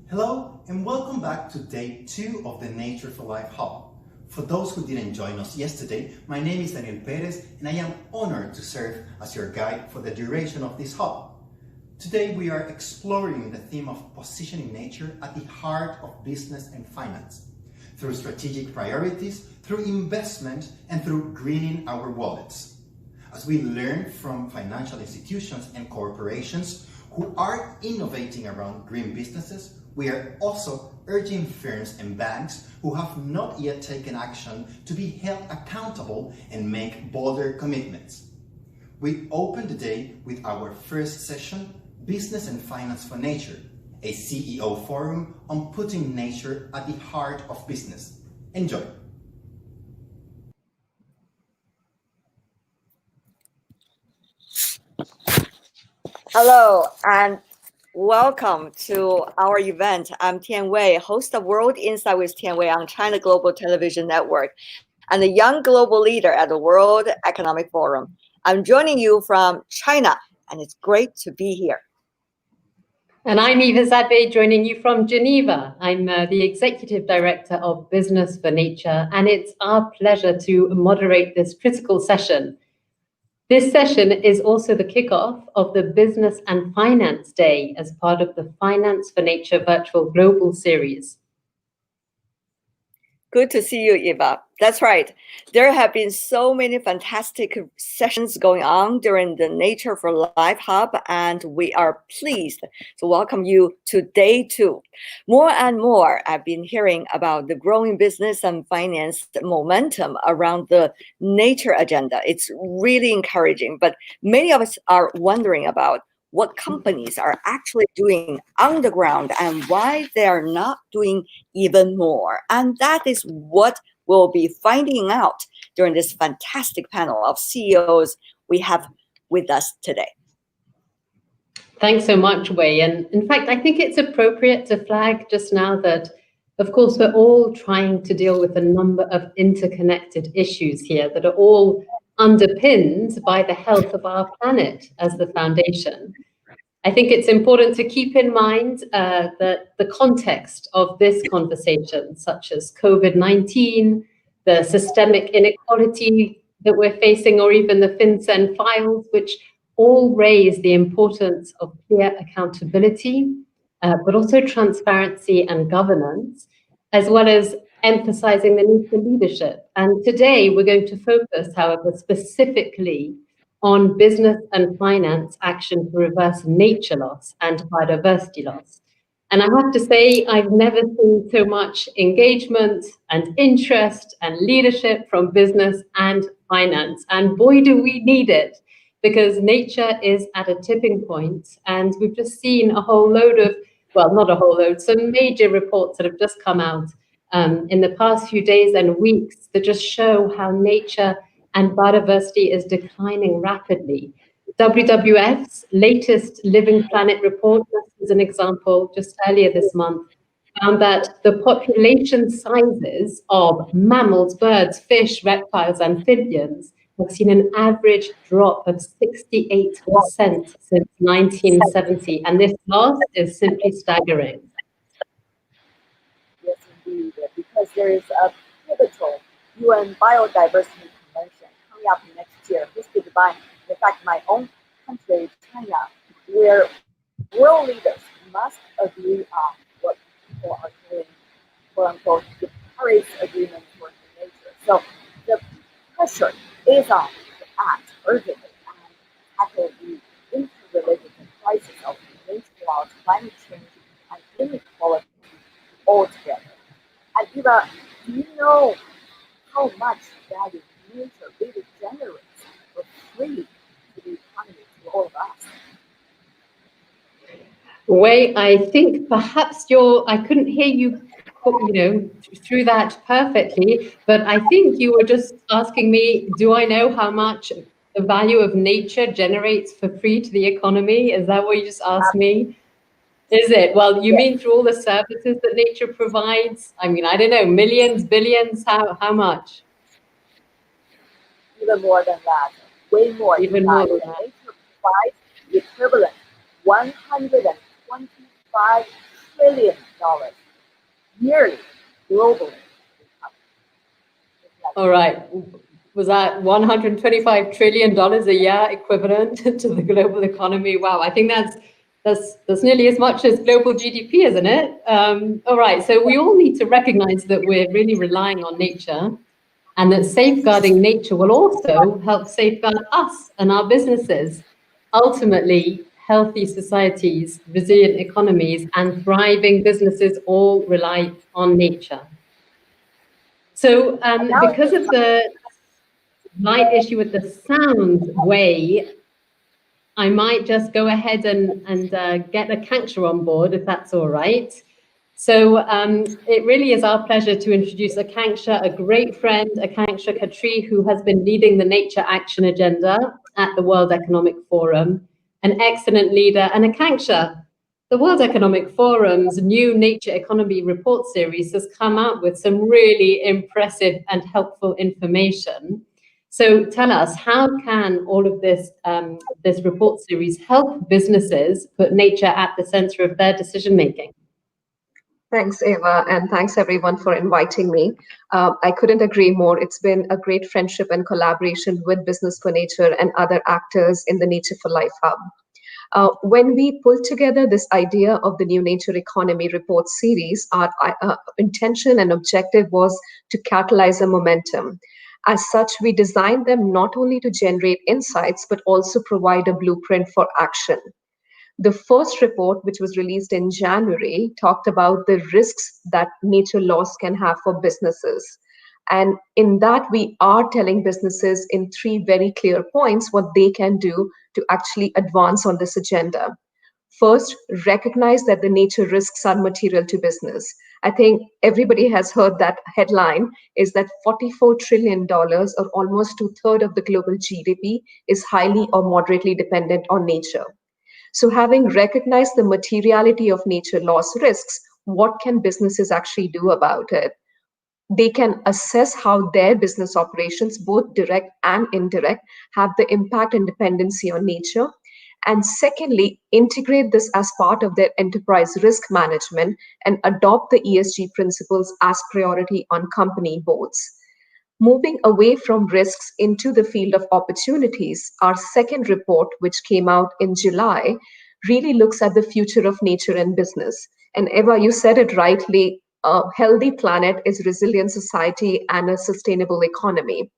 Hello and welcome back to day 2 of the Nature for Life Hub. For those who didn't join us yesterday, my name is Daniel Perez and I am honored to serve as your guide for the duration of this hub. Today we are exploring the theme of positioning nature at the heart of business and finance, through strategic priorities, through investment, and through greening our wallets. As we learn from financial institutions and corporations who are innovating around green businesses, we are also urging firms and banks who have not yet taken action to be held accountable and make bolder commitments. We open the day with our first session, Business and Finance for Nature, a CEO forum on putting nature at the heart of business. Enjoy. Hello and welcome to our event. I'm Tian Wei, host of World Insight with Tian Wei on China Global Television Network and the young global leader at the World Economic Forum. I'm joining you from China and it's great to be here. And I'm Eva Zadbe, joining you from Geneva. I'm the Executive Director of Business for Nature, and it's our pleasure to moderate this critical session. This session is also the kickoff of the Business and Finance Day as part of the Finance for Nature Virtual Global Series. Good to see you, Eva. That's right. There have been so many fantastic sessions going on during the Nature for Life Hub, and we are pleased to welcome you to day 2. More and more, I've been hearing about the growing business and finance momentum around the nature agenda. It's really encouraging, but many of us are wondering about what companies are actually doing on the ground and why they are not doing even more. And that is what we'll be finding out during this fantastic panel of CEOs we have with us today. Thanks so much, Wei. And in fact, I think it's appropriate to flag just now that, of course, we're all trying to deal with a number of interconnected issues here that are all underpinned by the health of our planet as the foundation. I think it's important to keep in mind that the context of this conversation, such as COVID-19, the systemic inequality that we're facing, or even the FinCEN files, which all raise the importance of clear accountability, but also transparency and governance, as well as emphasizing the need for leadership. And today we're going to focus, however, specifically on business and finance action to reverse nature loss and biodiversity loss. And I have to say, I've never seen so much engagement and interest and leadership from business and finance. And boy, do we need it, because nature is at a tipping point. And we've just seen a whole load of, well, not a whole load, some major reports that have just come out in the past few days and weeks that just show how nature and biodiversity is declining rapidly. WWF's latest Living Planet report, as an example, just earlier this month, found that the population sizes of mammals, birds, fish, reptiles, amphibians have seen an average drop of 68% since 1970, and this loss is simply staggering. Yes, indeed, because there is a pivotal UN Biodiversity Convention coming up next year, hosted by, in fact, my own country, China, where world leaders must agree on what people are doing for quote-unquote, the Paris Agreement for nature. So the pressure is on to act urgently and tackle the interrelated crisis of nature loss, climate change, and inequality altogether. And Eva, do you know how much value nature really generates for free to the economy, to all of us? Wei, I think perhaps I couldn't hear you, through that perfectly, but I think you were just asking me, do I know how much the value of nature generates for free to the economy? Is that what you just asked me? Is it? Well, you mean through all the services that nature provides? I mean, I don't know, millions, billions, how much? Even more than that, way more. Even more than that. Nature provides the equivalent $125 trillion yearly globally. All right. Was that $125 trillion a year equivalent to the global economy? Wow, I think that's nearly as much as global GDP, isn't it? All right, so we all need to recognize that we're really relying on nature, and that safeguarding nature will also help safeguard us and our businesses. Ultimately, healthy societies, resilient economies, and thriving businesses all rely on nature. So because of the slight issue with the sound, Wei, I might just go ahead and get Akanksha on board, if that's all right. So it really is our pleasure to introduce Akanksha, a great friend, Akanksha Khatri, who has been leading the Nature Action Agenda at the World Economic Forum, an excellent leader. And Akanksha, the World Economic Forum's new Nature Economy report series has come out with some really impressive and helpful information. So tell us, how can all of this report series help businesses put nature at the center of their decision making? Thanks, Eva, and thanks everyone for inviting me. I couldn't agree more. It's been a great friendship and collaboration with Business for Nature and other actors in the Nature for Life Hub. When we pulled together this idea of the new Nature Economy report series, our intention and objective was to catalyze a momentum. As such, we designed them not only to generate insights, but also provide a blueprint for action. The first report, which was released in January, talked about the risks that nature loss can have for businesses. And in that, we are telling businesses in 3 very clear points what they can do to actually advance on this agenda. First, recognize that the nature risks are material to business. I think everybody has heard that headline, is that $44 trillion, or almost 2/3 of the global GDP, is highly or moderately dependent on nature. So having recognized the materiality of nature loss risks, what can businesses actually do about it? They can assess how their business operations, both direct and indirect, have the impact and dependency on nature. And secondly, integrate this as part of their enterprise risk management and adopt the ESG principles as priority on company boards. Moving away from risks into the field of opportunities, our second report, which came out in July, really looks at the future of nature and business. And Eva, you said it rightly, a healthy planet is resilient society and a sustainable economy.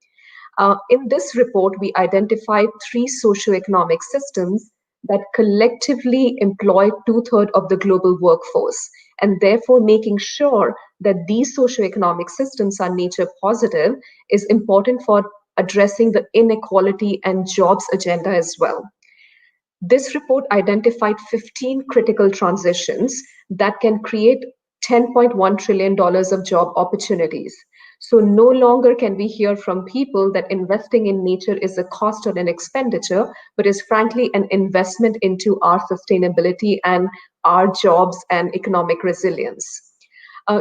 In this report, we identified 3 socioeconomic systems that collectively employ 2/3 of the global workforce, and therefore making sure that these socioeconomic systems are nature positive is important for addressing the inequality and jobs agenda as well. This report identified 15 critical transitions that can create $10.1 trillion of job opportunities. So no longer can we hear from people that investing in nature is a cost or an expenditure, but is frankly an investment into our sustainability and our jobs and economic resilience.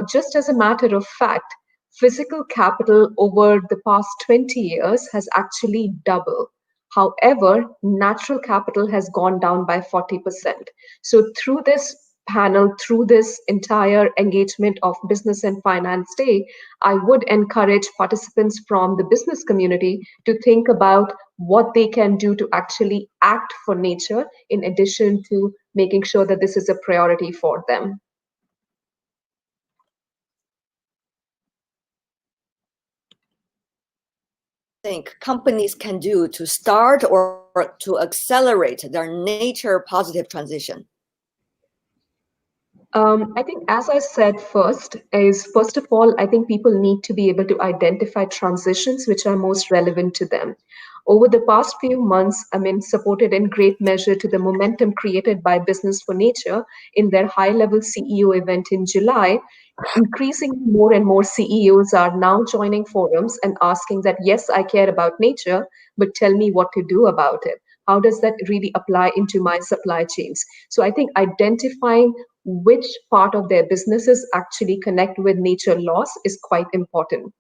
Just as a matter of fact, physical capital over the past 20 years has actually doubled. However, natural capital has gone down by 40%. So through this panel, through this entire engagement of Business and Finance Day, I would encourage participants from the business community to think about what they can do to actually act for nature, in addition to making sure that this is a priority for them. think companies can do to start or to accelerate their nature positive transition? I think, as I said first of all, I think people need to be able to identify transitions which are most relevant to them. Over the past few months, supported in great measure to the momentum created by Business for Nature in their high-level CEO event in July, increasingly more and more CEOs are now joining forums and asking that, yes, I care about nature, but tell me what to do about it. How does that really apply into my supply chains? So I think identifying which part of their businesses actually connect with nature loss is quite important.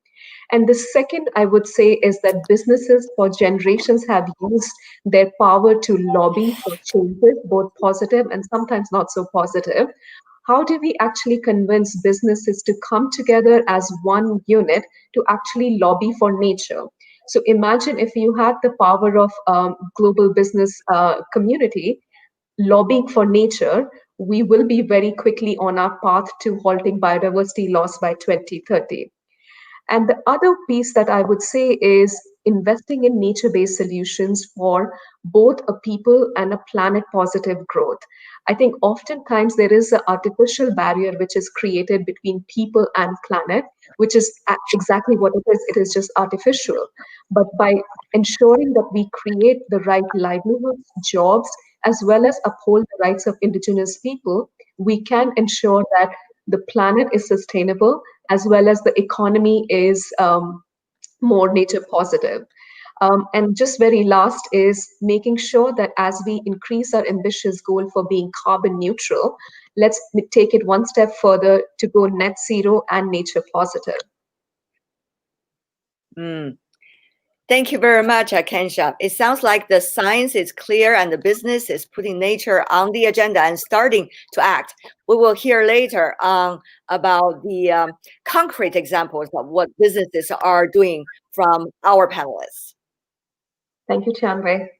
And the second, I would say, is that businesses for generations have used their power to lobby for changes, both positive and sometimes not so positive. How do we actually convince businesses to come together as one unit to actually lobby for nature? So imagine if you had the power of global business community lobbying for nature, we will be very quickly on our path to halting biodiversity loss by 2030. And the other piece that I would say is investing in nature-based solutions for both a people and a planet-positive growth. I think oftentimes there is an artificial barrier which is created between people and planet, which is exactly what it is. It is just artificial. But by ensuring that we create the right livelihoods, jobs, as well as uphold the rights of indigenous people, we can ensure that the planet is sustainable as well as the economy is more nature positive. And just very last is making sure that as we increase our ambitious goal for being carbon neutral, let's take it one step further to go net zero and nature positive. Thank you very much, Kensha. It sounds like the science is clear and the business is putting nature on the agenda and starting to act. We will hear later about the concrete examples of what businesses are doing from our panelists. Thank you, Chanwei.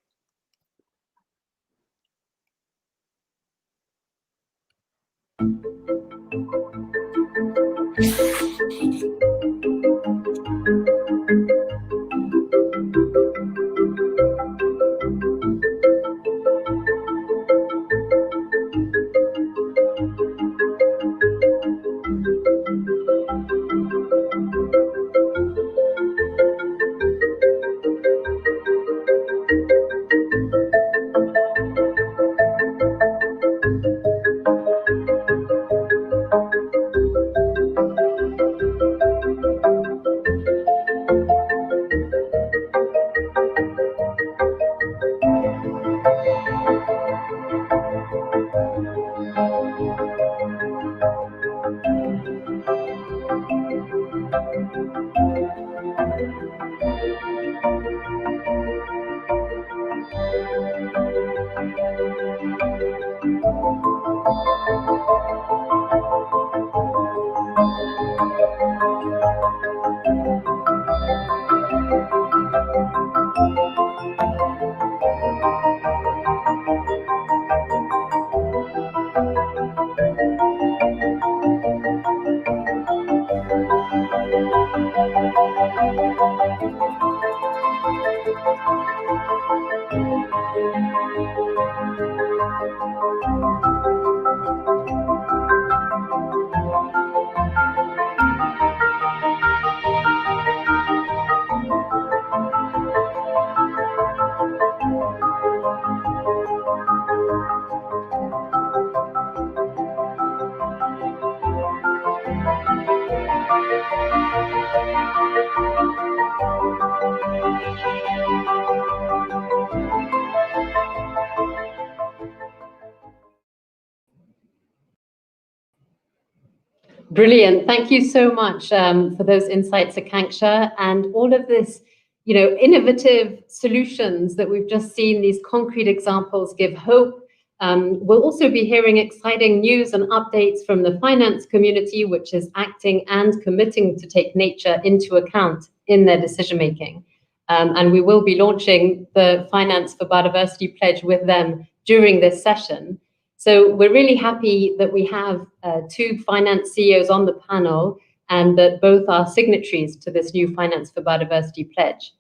Brilliant. Thank you so much for those insights, Akanksha, and all of this, innovative solutions that we've just seen. These concrete examples give hope. We'll also be hearing exciting news and updates from the finance community, which is acting and committing to take nature into account in their decision making. And we will be launching the Finance for Biodiversity Pledge with them during this session. So we're really happy that we have two finance CEOs on the panel and that both are signatories to this new Finance for Biodiversity Pledge.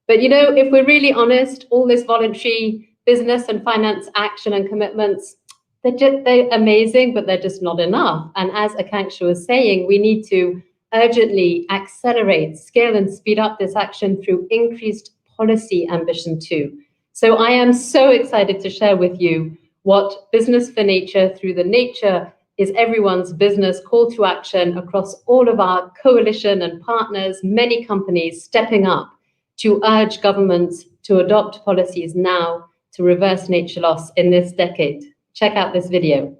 But if we're really honest, all this voluntary business and finance action and commitments, they're amazing, but they're just not enough. And as Akanksha was saying, we need to urgently accelerate, scale, and speed up this action through increased policy ambition too. So I am so excited to share with you what Business for Nature through the Nature is Everyone's Business call to action across all of our coalition and partners, many companies stepping up to urge governments to adopt policies now to reverse nature loss in this decade. Check out this video.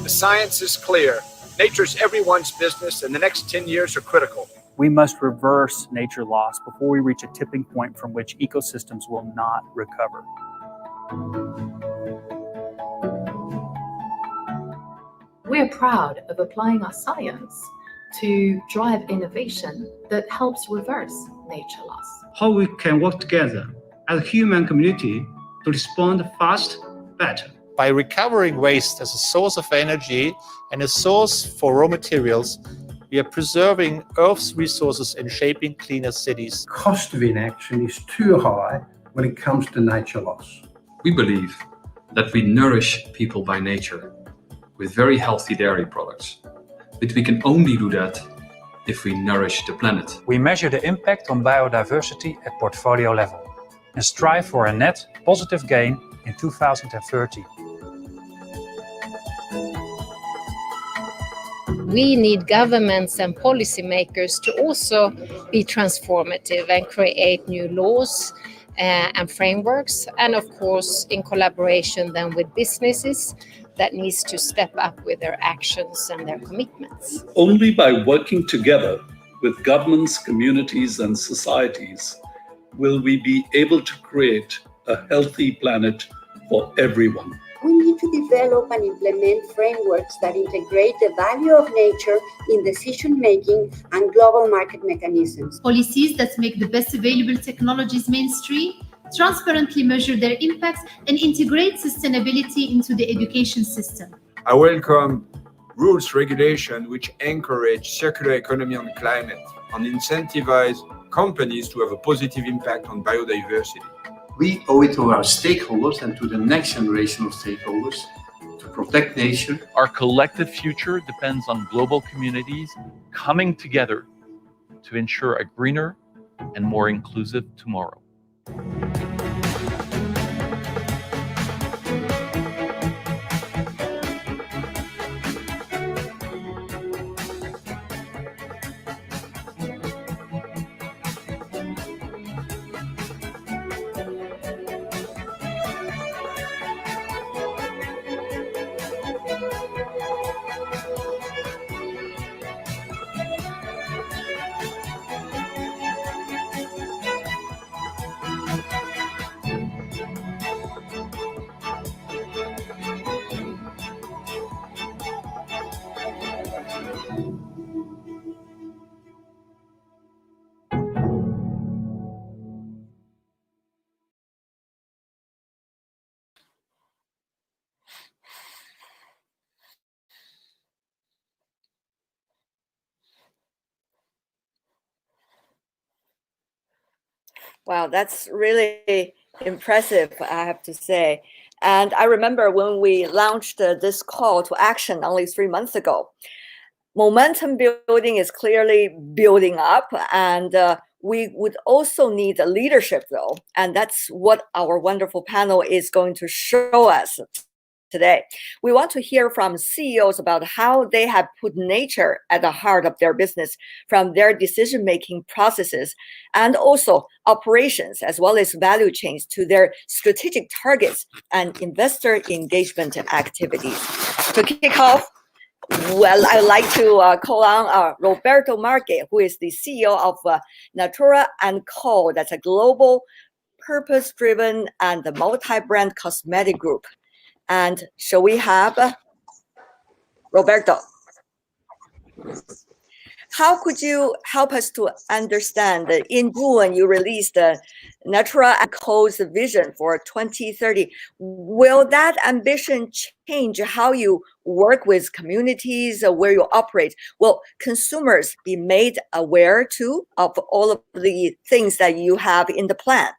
The science is clear. Nature's everyone's business, and the next 10 years are critical. We must reverse nature loss before we reach a tipping point from which ecosystems will not recover. We're proud of applying our science to drive innovation that helps reverse nature loss. How we can work together as a human community to respond fast, better. By recovering waste as a source of energy and a source for raw materials, we are preserving Earth's resources and shaping cleaner cities. Cost of inaction is too high when it comes to nature loss. We believe that we nourish people by nature with very healthy dairy products, but we can only do that if we nourish the planet. We measure the impact on biodiversity at portfolio level and strive for a net positive gain in 2030. We need governments and policymakers to also be transformative and create new laws and frameworks, and of course in collaboration then with businesses that needs to step up with their actions and their commitments. Only by working together with governments, communities and societies will we be able to create a healthy planet for everyone. We need to develop and implement frameworks that integrate the value of nature in decision-making and global market mechanisms. Policies that make the best available technologies mainstream, transparently measure their impacts, and integrate sustainability into the education system. I welcome rules regulation which encourage circular economy and climate and incentivize companies to have a positive impact on biodiversity. We owe it to our stakeholders and to the next generation of stakeholders to protect nature. Our collective future depends on global communities coming together to ensure a greener and more inclusive tomorrow. Wow, that's really impressive, I have to say. And I remember when we launched this call to action only 3 months ago, momentum building is clearly building up, and we would also need a leadership though. And that's what our wonderful panel is going to show us today. We want to hear from CEOs about how they have put nature at the heart of their business, from their decision-making processes and also operations, as well as value chains, to their strategic targets and investor engagement activities. To kick off, well, I'd like to call on Roberto Marque, who is the CEO of Natura & Co. That's a global, purpose-driven and multi-brand cosmetic group. And shall we have Roberto? how could you help us to understand that in June you released the Natura & Co's vision for 2030? Will that ambition change how you work with communities where you operate? Will consumers be made aware too of all of the things that you have in the plan?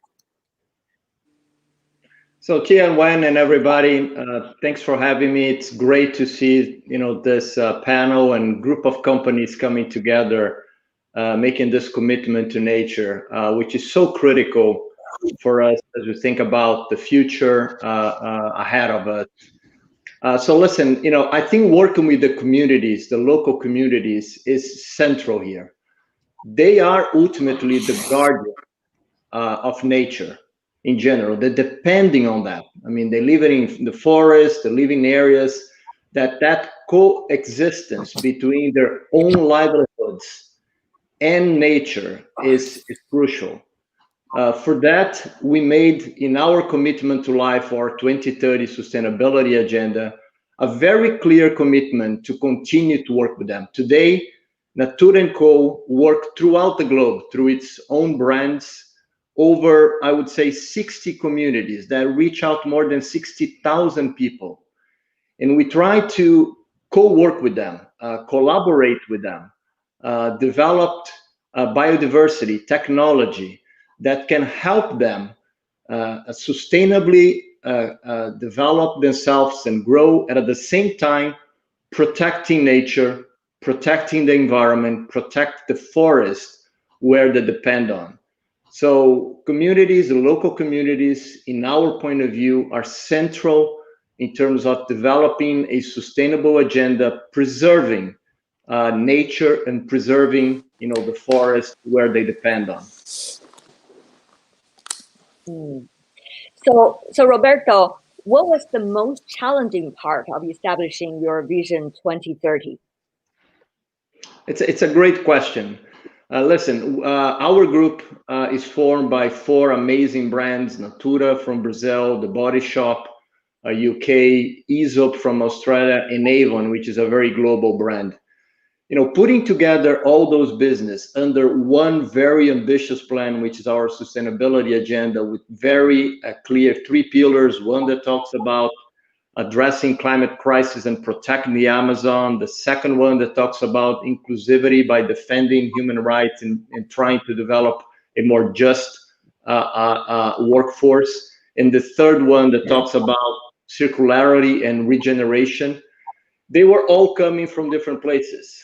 So Tian Wen and everybody, thanks for having me. It's great to see this panel and group of companies coming together, making this commitment to nature, which is so critical for us as we think about the future ahead of us. So listen, I think working with the communities, the local communities, is central here. They are ultimately the guardian of nature. In general, they're depending on that. I mean, they live in the forest, they live in areas that coexistence between their own livelihoods and nature is crucial. For that, we made in our commitment to life, our 2030 sustainability agenda, a very clear commitment to continue to work with them. Today, Natura & Co work throughout the globe through its own brands, over, I would say, 60 communities that reach out more than 60,000 people. And we try to co-work with them, collaborate with them, develop biodiversity technology that can help them sustainably develop themselves and grow, and at the same time, protecting nature, protecting the environment, protect the forest where they depend on. So communities, local communities, in our point of view, are central in terms of developing a sustainable agenda, preserving nature and preserving, the forest where they depend on. So Roberto, what was the most challenging part of establishing your Vision 2030? It's a great question. Listen, our group is formed by 4 amazing brands: Natura from Brazil, The Body Shop, UK, Aesop from Australia, and Avon, which is a very global brand. Putting together all those business under one very ambitious plan, which is our sustainability agenda, with very clear 3 pillars. One that talks about addressing climate crisis and protecting the Amazon. The second one that talks about inclusivity by defending human rights and trying to develop a more just workforce. And the third one that talks about circularity and regeneration. They were all coming from different places.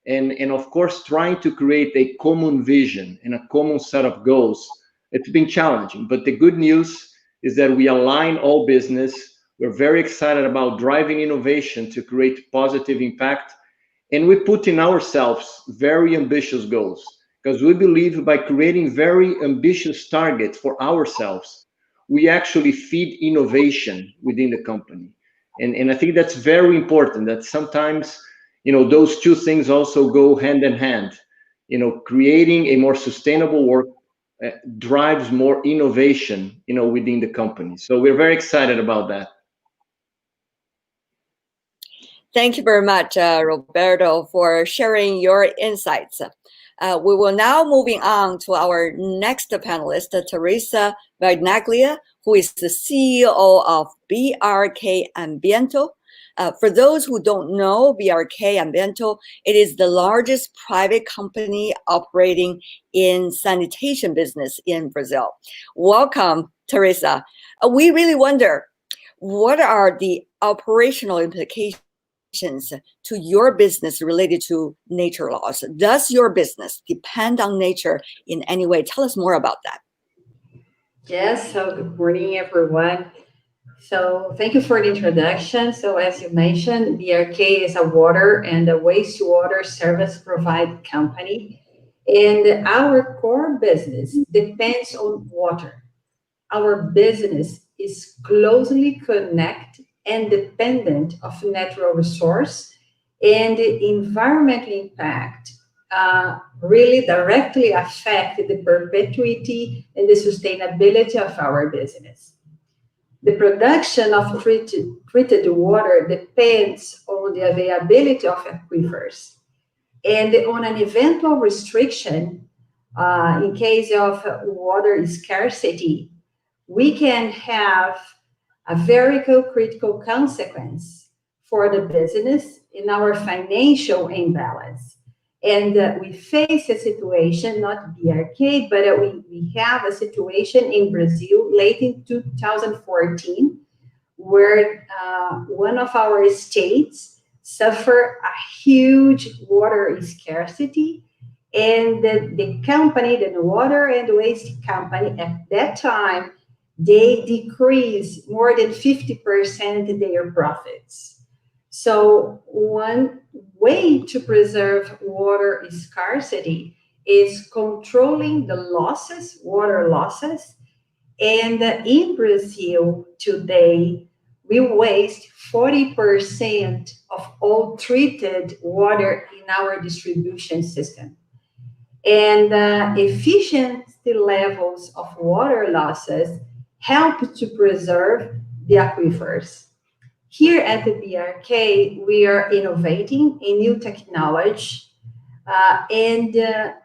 And of course, trying to create a common vision and a common set of goals, it's been challenging. But the good news is that we align all business. We're very excited about driving innovation to create positive impact. And we put in ourselves very ambitious goals, because we believe by creating very ambitious targets for ourselves, we actually feed innovation within the company. And I think that's very important, that sometimes, those 2 things also go hand in hand. Creating a more sustainable work drives more innovation, within the company. So we're very excited about that. Thank you very much, Roberto, for sharing your insights. We will now moving on to our next panelist, Teresa Vernaglia, who is the CEO of BRK Ambiental. For those who don't know BRK Ambiental, it is the largest private company operating in sanitation business in Brazil. Welcome, Teresa. We really wonder, what are the operational implications to your business related to nature laws? Does your business depend on nature in any way? Tell us more about that. Yes, so good morning, everyone. So thank you for the introduction. So as you mentioned, BRK is a water and a wastewater service provide company. And our core business depends on water. Our business is closely connected and dependent of natural resource, and the environmental impact really directly affect the perpetuity and the sustainability of our business. The production of treated water depends on the availability of aquifers. And on an eventual restriction, in case of water scarcity, we can have a very critical consequence for the business in our financial imbalance. And we face a situation, not BRK, but we have a situation in Brazil late in 2014, where one of our states suffered a huge water scarcity. And the company, the water and waste company at that time, they decreased more than 50% their profits. So one way to preserve water scarcity is controlling the losses, water losses. And in Brazil today, we waste 40% of all treated water in our distribution system. And efficiency levels of water losses help to preserve the aquifers. Here at the BRK, we are innovating in new technology, and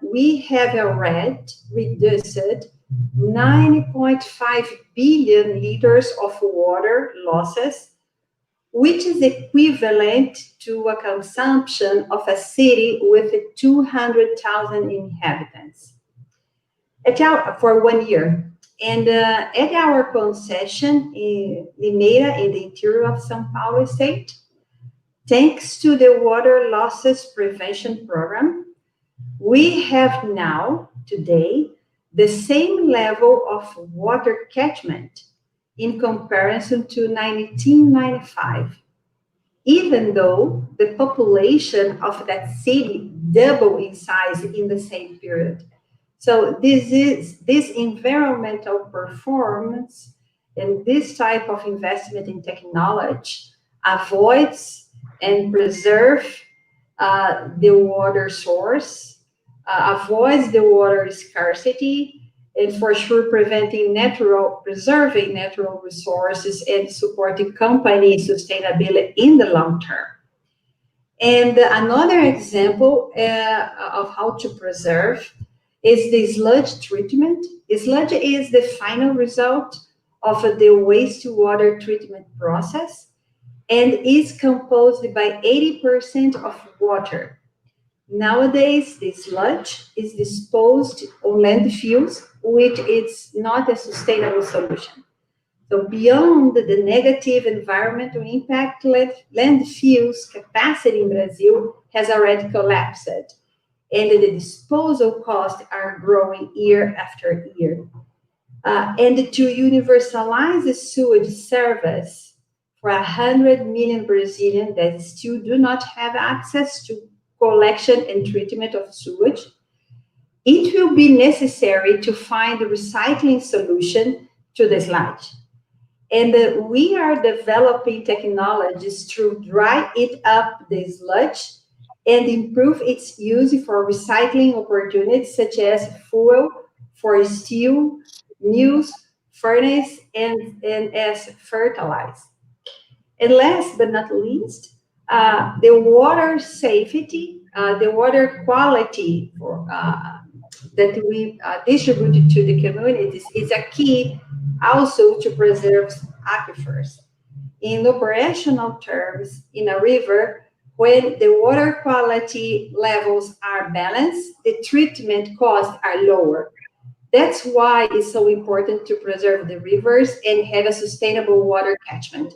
we have already reduced 9.5 billion liters of water losses, which is equivalent to a consumption of a city with 200,000 inhabitants for 1 year. And at our concession in Limeira, in the interior of São Paulo state, thanks to the water losses prevention program, we have now, today, the same level of water catchment in comparison to 1995, even though the population of that city doubled in size in the same period. So this environmental performance and this type of investment in technology avoids and preserve the water source, avoids the water scarcity, and for sure preserving natural resources and supporting company sustainability in the long term. And another example of how to preserve is the sludge treatment. Sludge is the final result of the wastewater treatment process and is composed by 80% of water. Nowadays, the sludge is disposed on landfills, which is not a sustainable solution. So beyond the negative environmental impact, landfills capacity in Brazil has already collapsed, and the disposal costs are growing year after year. And to universalize the sewage service for 100 million Brazilians that still do not have access to collection and treatment of sewage, it will be necessary to find a recycling solution to the sludge. And we are developing technologies to dry it up, the sludge, and improve its use for recycling opportunities such as fuel for steel, mills, furnace, and as fertilizer. And last but not least, the water safety, the water quality that we distribute to the communities is a key also to preserve aquifers. In operational terms, in a river, when the water quality levels are balanced, the treatment costs are lower. That's why it's so important to preserve the rivers and have a sustainable water catchment.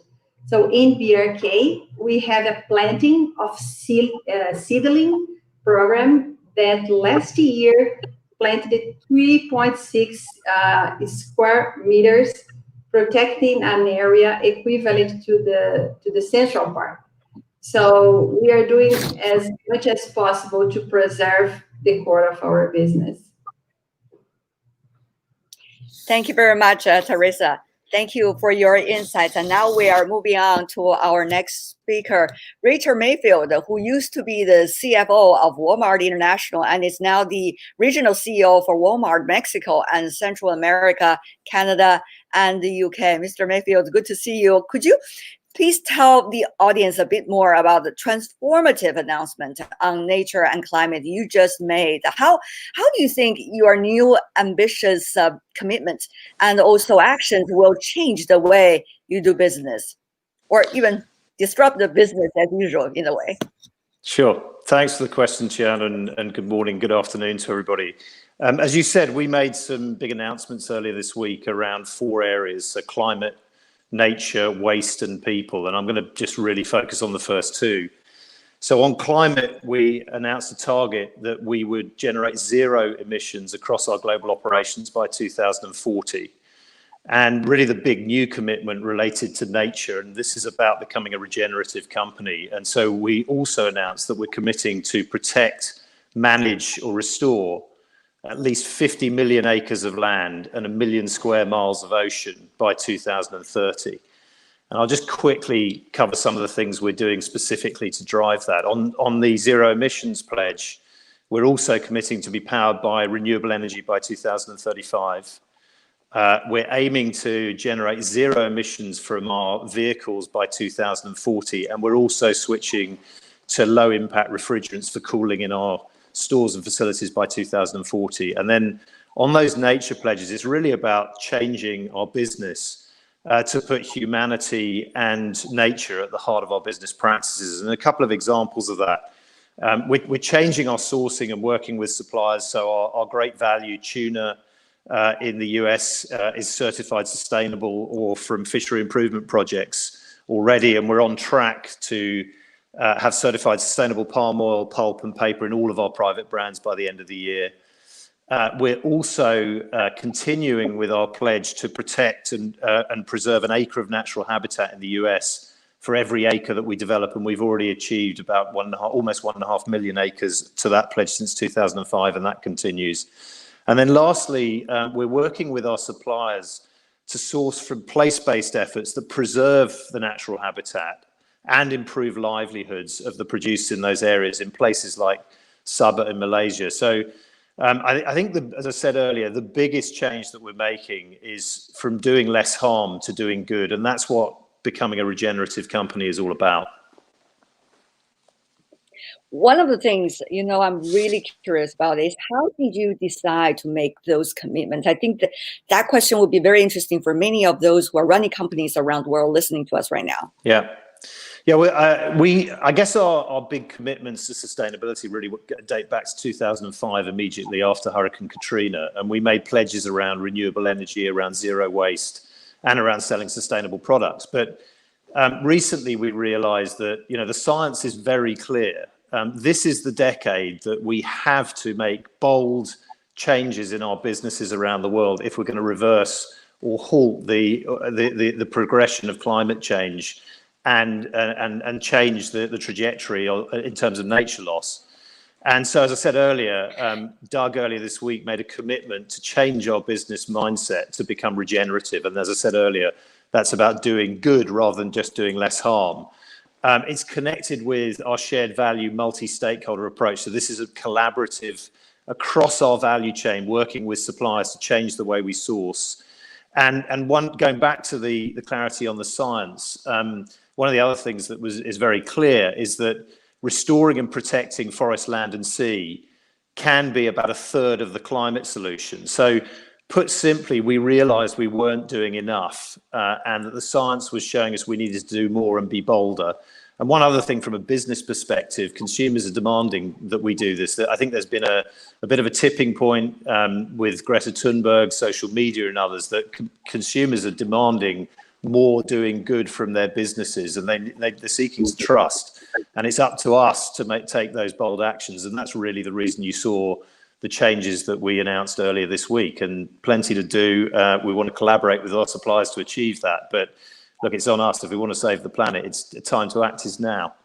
So in BRK, we have a planting of seedling program that last year planted 3.6 square meters, protecting an area equivalent to the Central Park. So we are doing as much as possible to preserve the core of our business. Thank you very much, Teresa. Thank you for your insights. And now we are moving on to our next speaker, Richard Mayfield, who used to be the CFO of Walmart International and is now the regional CEO for Walmart Mexico and Central America, Canada, and the UK. Mr. Mayfield, good to see you. Could you please tell the audience a bit more about the transformative announcement on nature and climate you just made. How do you think your new ambitious commitment and also actions will change the way you do business, or even disrupt the business as usual in a way? Sure. Thanks for the question, Chian, and good morning, good afternoon to everybody. As you said, we made some big announcements earlier this week around 4 areas: so climate, nature, waste, and people. And I'm going to just really focus on the first 2. So on climate, we announced a target that we would generate 0 emissions across our global operations by 2040. And really the big new commitment related to nature, and this is about becoming a regenerative company. And so we also announced that we're committing to protect, manage, or restore at least 50 million acres of land and 1 million square miles of ocean by 2030. And I'll just quickly cover some of the things we're doing specifically to drive that. On the zero emissions pledge, we're also committing to be powered by renewable energy by 2035. We're aiming to generate 0 emissions from our vehicles by 2040, and we're also switching to low impact refrigerants for cooling in our stores and facilities by 2040. And then on those nature pledges, it's really about changing our business to put humanity and nature at the heart of our business practices. And a couple of examples of that. We're changing our sourcing and working with suppliers. So our great value tuna in the US is certified sustainable or from fishery improvement projects already. And we're on track to have certified sustainable palm oil, pulp and paper in all of our private brands by the end of the year. We're also continuing with our pledge to protect and preserve an acre of natural habitat in the US for every acre that we develop, and we've already achieved about almost 1.5 million acres to that pledge since 2005, and that continues. And then lastly, we're working with our suppliers to source from place-based efforts that preserve the natural habitat and improve livelihoods of the producers in those areas in places like Sabah in Malaysia. So I think, as I said earlier, the biggest change that we're making is from doing less harm to doing good. And that's what becoming a regenerative company is all about. One of the things, I'm really curious about is how did you decide to make those commitments? I think that question would be very interesting for many of those who are running companies around the world listening to us right now. Yeah, I guess our big commitments to sustainability really date back to 2005, immediately after Hurricane Katrina. And we made pledges around renewable energy, around zero waste, and around selling sustainable products. But recently we realized that, the science is very clear. This is the decade that we have to make bold changes in our businesses around the world if we're going to reverse or halt the progression of climate change and change the trajectory in terms of nature loss. And so, as I said earlier, Doug earlier this week made a commitment to change our business mindset to become regenerative. And as I said earlier, that's about doing good rather than just doing less harm. It's connected with our shared value multi-stakeholder approach. So this is a collaborative across our value chain, working with suppliers to change the way we source. And going back to the clarity on the science, one of the other things that is very clear is that restoring and protecting forest, land and sea can be about 1/3 of the climate solution. So put simply, we realized we weren't doing enough and that the science was showing us we needed to do more and be bolder. And one other thing from a business perspective, consumers are demanding that we do this. I think there's been a bit of a tipping point with Greta Thunberg, social media and others, that consumers are demanding more doing good from their businesses, and they're seeking trust. And it's up to us to take those bold actions. And that's really the reason you saw the changes that we announced earlier this week, and plenty to do. We want to collaborate with our suppliers to achieve that. But look, it's on us. If we want to save the planet, it's time to act is now.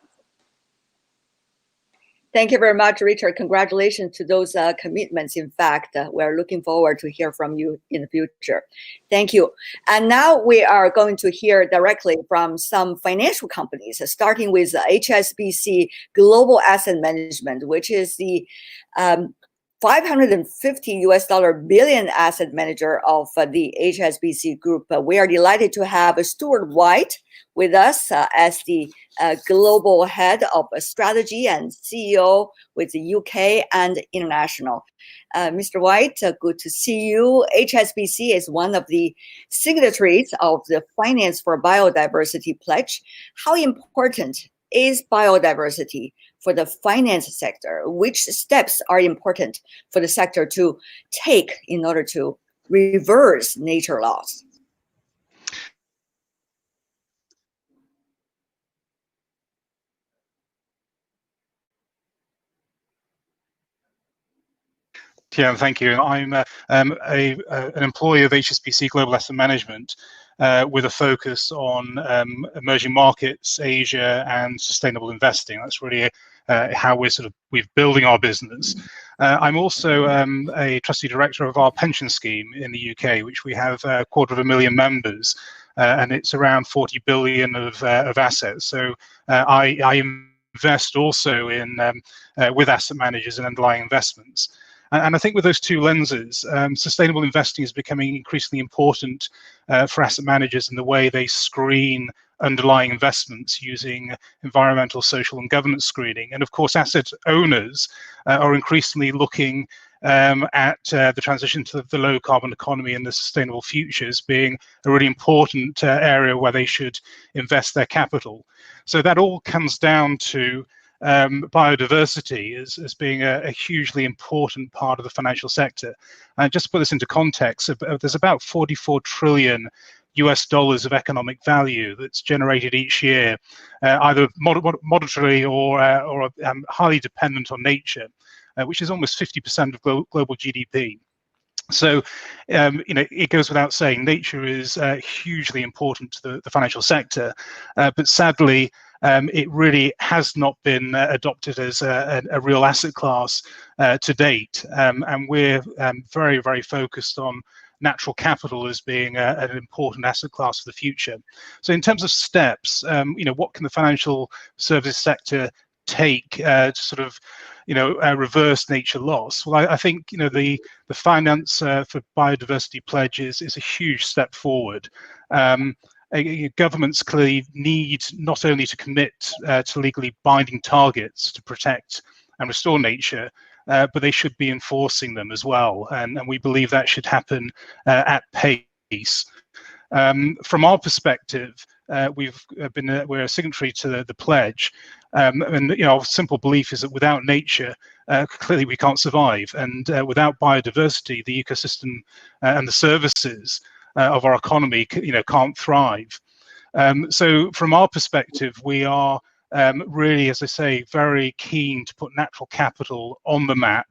Thank you very much, Richard. Congratulations to those commitments. In fact, we're looking forward to hear from you in the future. Thank you. And now we are going to hear directly from some financial companies, starting with HSBC Global Asset Management, which is the $550 billion asset manager of the HSBC Group. We are delighted to have Stuart White with us as the global head of strategy and CEO with the UK and international. Mr. White, good to see you. HSBC is one of the signatories of the Finance for Biodiversity Pledge. How important is biodiversity for the finance sector? Which steps are important for the sector to take in order to reverse nature loss? Yeah, thank you. I'm an employee of HSBC Global Asset Management with a focus on emerging markets, Asia, and sustainable investing. That's really how we're building our business. I'm also a trustee director of our pension scheme in the UK, which we have 250,000 members, and it's around 40 billion of assets. So I invest also in with asset managers and underlying investments. And I think with those two lenses, sustainable investing is becoming increasingly important for asset managers in the way they screen underlying investments using environmental, social, and governance screening. And of course, asset owners are increasingly looking at the transition to the low carbon economy and the sustainable futures being a really important area where they should invest their capital. So that all comes down to biodiversity as being a hugely important part of the financial sector. And just to put this into context, there's about $44 trillion of economic value that's generated each year, either moderately or highly dependent on nature, which is almost 50% of global GDP. So, it goes without saying, nature is hugely important to the financial sector, but sadly, it really has not been adopted as a real asset class to date, and we're very, very focused on natural capital as being an important asset class for the future. So, in terms of steps, what can the financial services sector take to sort of, reverse nature loss? Well, I think the Finance for Biodiversity Pledge is a huge step forward. Governments clearly need not only to commit to legally binding targets to protect and restore nature, but they should be enforcing them as well. And we believe that should happen at pace. From our perspective, we're a signatory to the pledge, and our simple belief is that without nature, clearly we can't survive, and without biodiversity, the ecosystem and the services of our economy, can't thrive. So from our perspective, we are really, as I say, very keen to put natural capital on the map.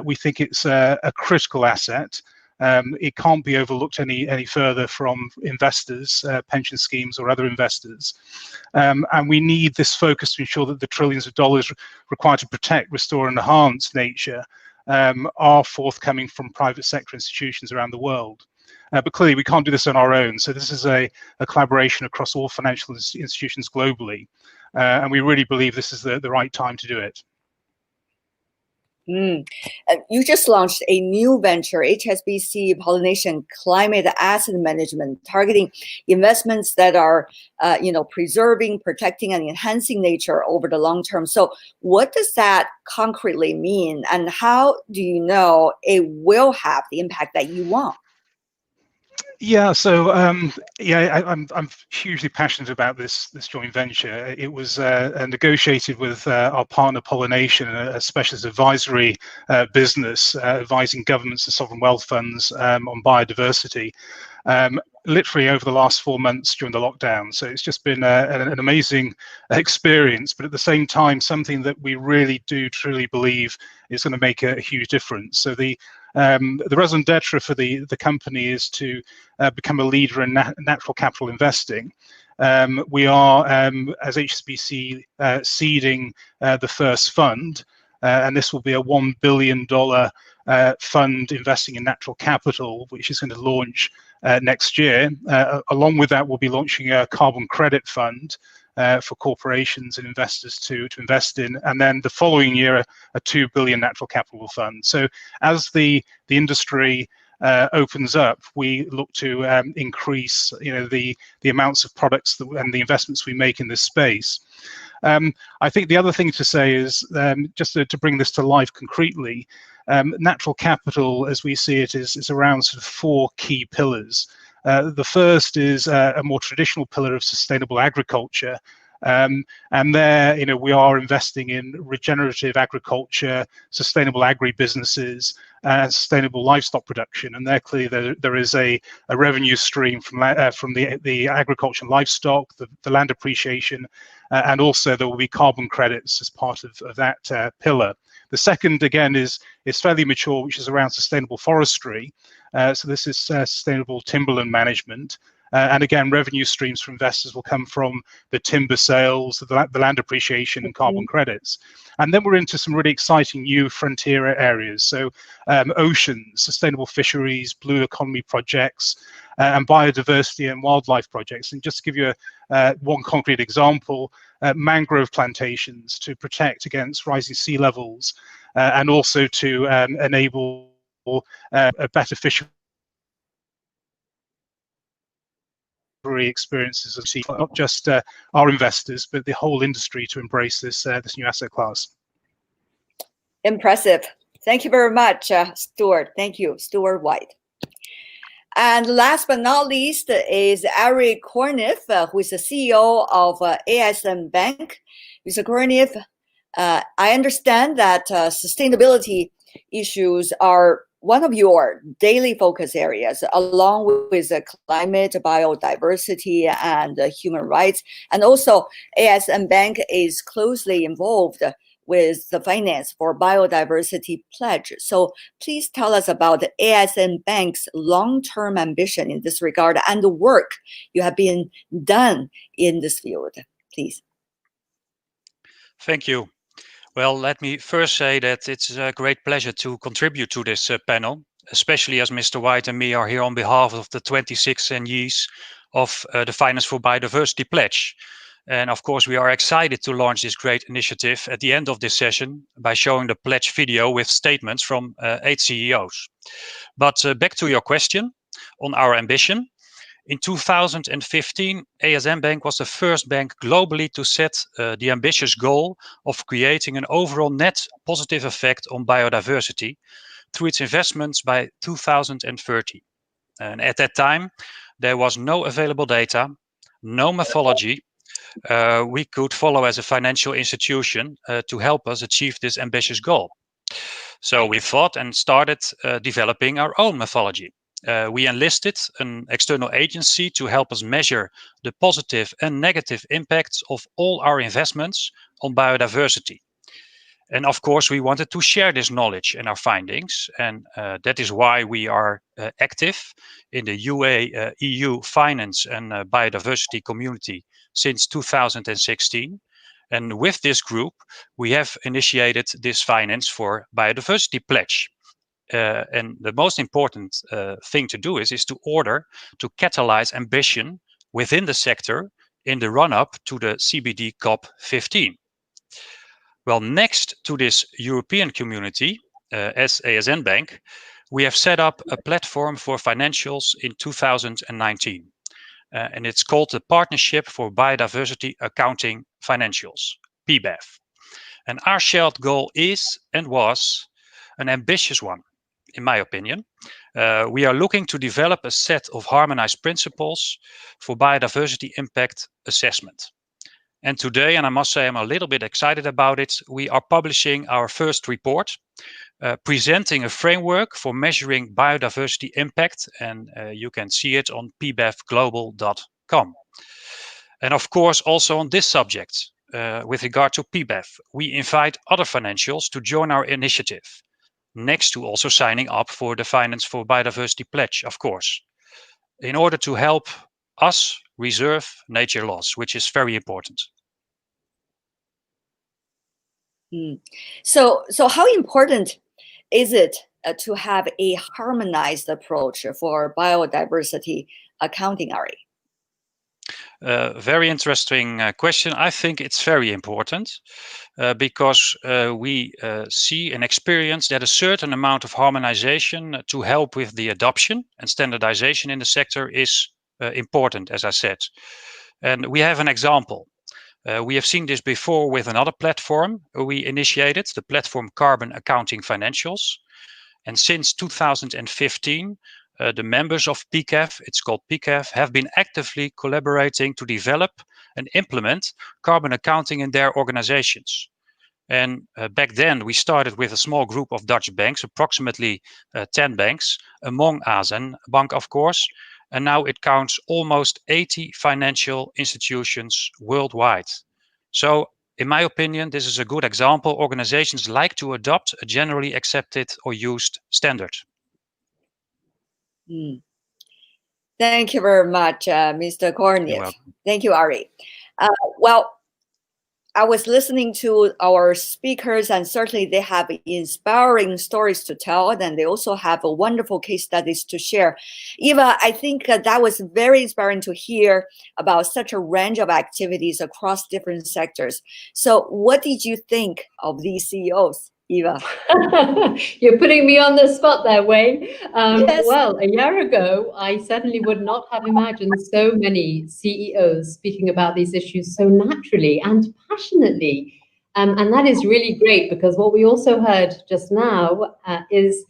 We think it's a critical asset. It can't be overlooked any further from investors, pension schemes or other investors. And we need this focus to ensure that the trillions of dollars required to protect, restore and enhance nature are forthcoming from private sector institutions around the world. But clearly we can't do this on our own. So this is a collaboration across all financial institutions globally. And we really believe this is the right time to do it. You just launched a new venture, HSBC Pollination Climate Asset Management, targeting investments that are, preserving, protecting, and enhancing nature over the long term. So what does that concretely mean, and how do you know it will have the impact that you want? Yeah, so I'm hugely passionate about this joint venture. It was negotiated with our partner Pollination, a specialist advisory business advising governments and sovereign wealth funds on biodiversity, literally over the last 4 months during the lockdown. So it's just been an amazing experience, but at the same time, something that we really do truly believe is going to make a huge difference. So the raison d'etre for the company is to become a leader in natural capital investing. We are, as HSBC, seeding the first fund, and this will be a $1 billion fund investing in natural capital, which is going to launch next year. Along with that, we'll be launching a carbon credit fund, for corporations and investors to invest in, and then the following year a 2 billion natural capital fund. So as the industry opens up, we look to increase the amounts of products and the investments we make in this space. I think the other thing to say is, just to bring this to life concretely, natural capital, as we see it, is around sort of 4 key pillars. The first is a more traditional pillar of sustainable agriculture. And there, we are investing in regenerative agriculture, sustainable agri-businesses, and sustainable livestock production. And there clearly there is a revenue stream from the agriculture and livestock, the land appreciation, and also there will be carbon credits as part of that pillar. The second, again, is fairly mature, which is around sustainable forestry. So this is sustainable timberland management. And again, revenue streams for investors will come from the timber sales, the land appreciation, and carbon credits. And then we're into some really exciting new frontier areas. So oceans, sustainable fisheries, blue economy projects, and biodiversity and wildlife projects. And just to give you one concrete example, mangrove plantations to protect against rising sea levels, and also to enable a better fishery experiences of sea, not just our investors, but the whole industry to embrace this new asset class. Impressive. Thank you very much, Stuart. Thank you, Stuart White. And last but not least is Eric Cornett, who is the CEO of ASM Bank. Mr. Cornett, I understand that sustainability issues are one of your daily focus areas, along with climate, biodiversity, and human rights. And also, ASM Bank is closely involved with the finance for biodiversity pledge. So please tell us about ASM Bank's long-term ambition in this regard and the work you have been done in this field, please. Thank you. Well, let me first say that it's a great pleasure to contribute to this panel, especially as Mr. White and me are here on behalf of the 26 NGs of the Finance for Biodiversity Pledge. And of course, we are excited to launch this great initiative at the end of this session by showing the pledge video with statements from 8 CEOs. But back to your question on our ambition. In 2015, ASM Bank was the first bank globally to set the ambitious goal of creating an overall net positive effect on biodiversity through its investments by 2030. And at that time, there was no available data, no methodology we could follow as a financial institution to help us achieve this ambitious goal. So we thought and started developing our own methodology. We enlisted an external agency to help us measure the positive and negative impacts of all our investments on biodiversity. And of course, we wanted to share this knowledge and our findings. And that is why we are active in the EU finance and biodiversity community since 2016. And with this group, we have initiated this Finance for Biodiversity Pledge. And the most important thing to do is to catalyze ambition within the sector in the run-up to the CBD COP15. Well, next to this European community, as ASN Bank, we have set up a platform for financials in 2019. And it's called the Partnership for Biodiversity Accounting Financials, PBAF. And our shared goal is and was an ambitious one, in my opinion. We are looking to develop a set of harmonized principles for biodiversity impact assessment. And today, and I must say I'm a little bit excited about it, we are publishing our first report, presenting a framework for measuring biodiversity impact, and you can see it on pbafglobal.com. And of course, also on this subject, with regard to PBAF, we invite other financials to join our initiative, next to also signing up for the Finance for Biodiversity Pledge, of course, in order to help us reserve nature loss, which is very important. So how important is it to have a harmonized approach for biodiversity accounting, Ari? Very interesting question. I think it's very important because we see and experience that a certain amount of harmonization to help with the adoption and standardization in the sector is important, as I said. And we have an example. We have seen this before with another platform we initiated, the platform Carbon Accounting Financials. And since 2015, the members of PCAF, it's called PCAF, have been actively collaborating to develop and implement carbon accounting in their organizations. And back then, we started with a small group of Dutch banks, approximately 10 banks, among ASEAN Bank, of course. And now it counts almost 80 financial institutions worldwide. So, in my opinion, this is a good example. Organizations like to adopt a generally accepted or used standard. Thank you very much, Mr. Cornett. Thank you, Ari. Well, I was listening to our speakers, and certainly they have inspiring stories to tell, and they also have a wonderful case studies to share. Eva, I think that was very inspiring to hear about such a range of activities across different sectors. So what did you think of these CEOs? Eva. You're putting me on the spot there, Wayne. Yes. Well, a year ago, I certainly would not have imagined so many CEOs speaking about these issues so naturally and passionately. And that is really great, because what we also heard just now is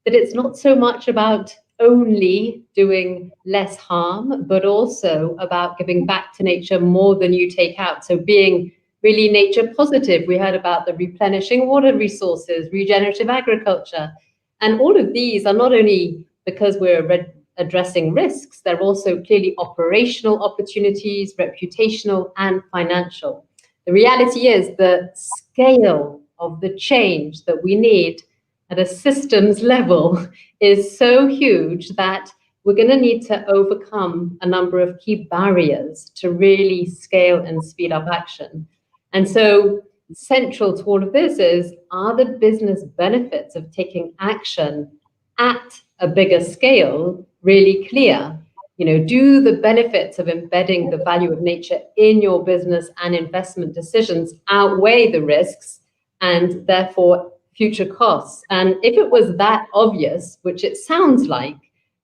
that it's not so much about only doing less harm, but also about giving back to nature more than you take out. So being really nature positive. We heard about the replenishing water resources, regenerative agriculture. And all of these are not only because we're addressing risks, they're also clearly operational opportunities, reputational and financial. The reality is the scale of the change that we need at a systems level is so huge that we're going to need to overcome a number of key barriers to really scale and speed up action. And so central to all of this are the business benefits of taking action at a bigger scale really clear? You know, do the benefits of embedding the value of nature in your business and investment decisions outweigh the risks and therefore future costs? And if it was that obvious, which it sounds like,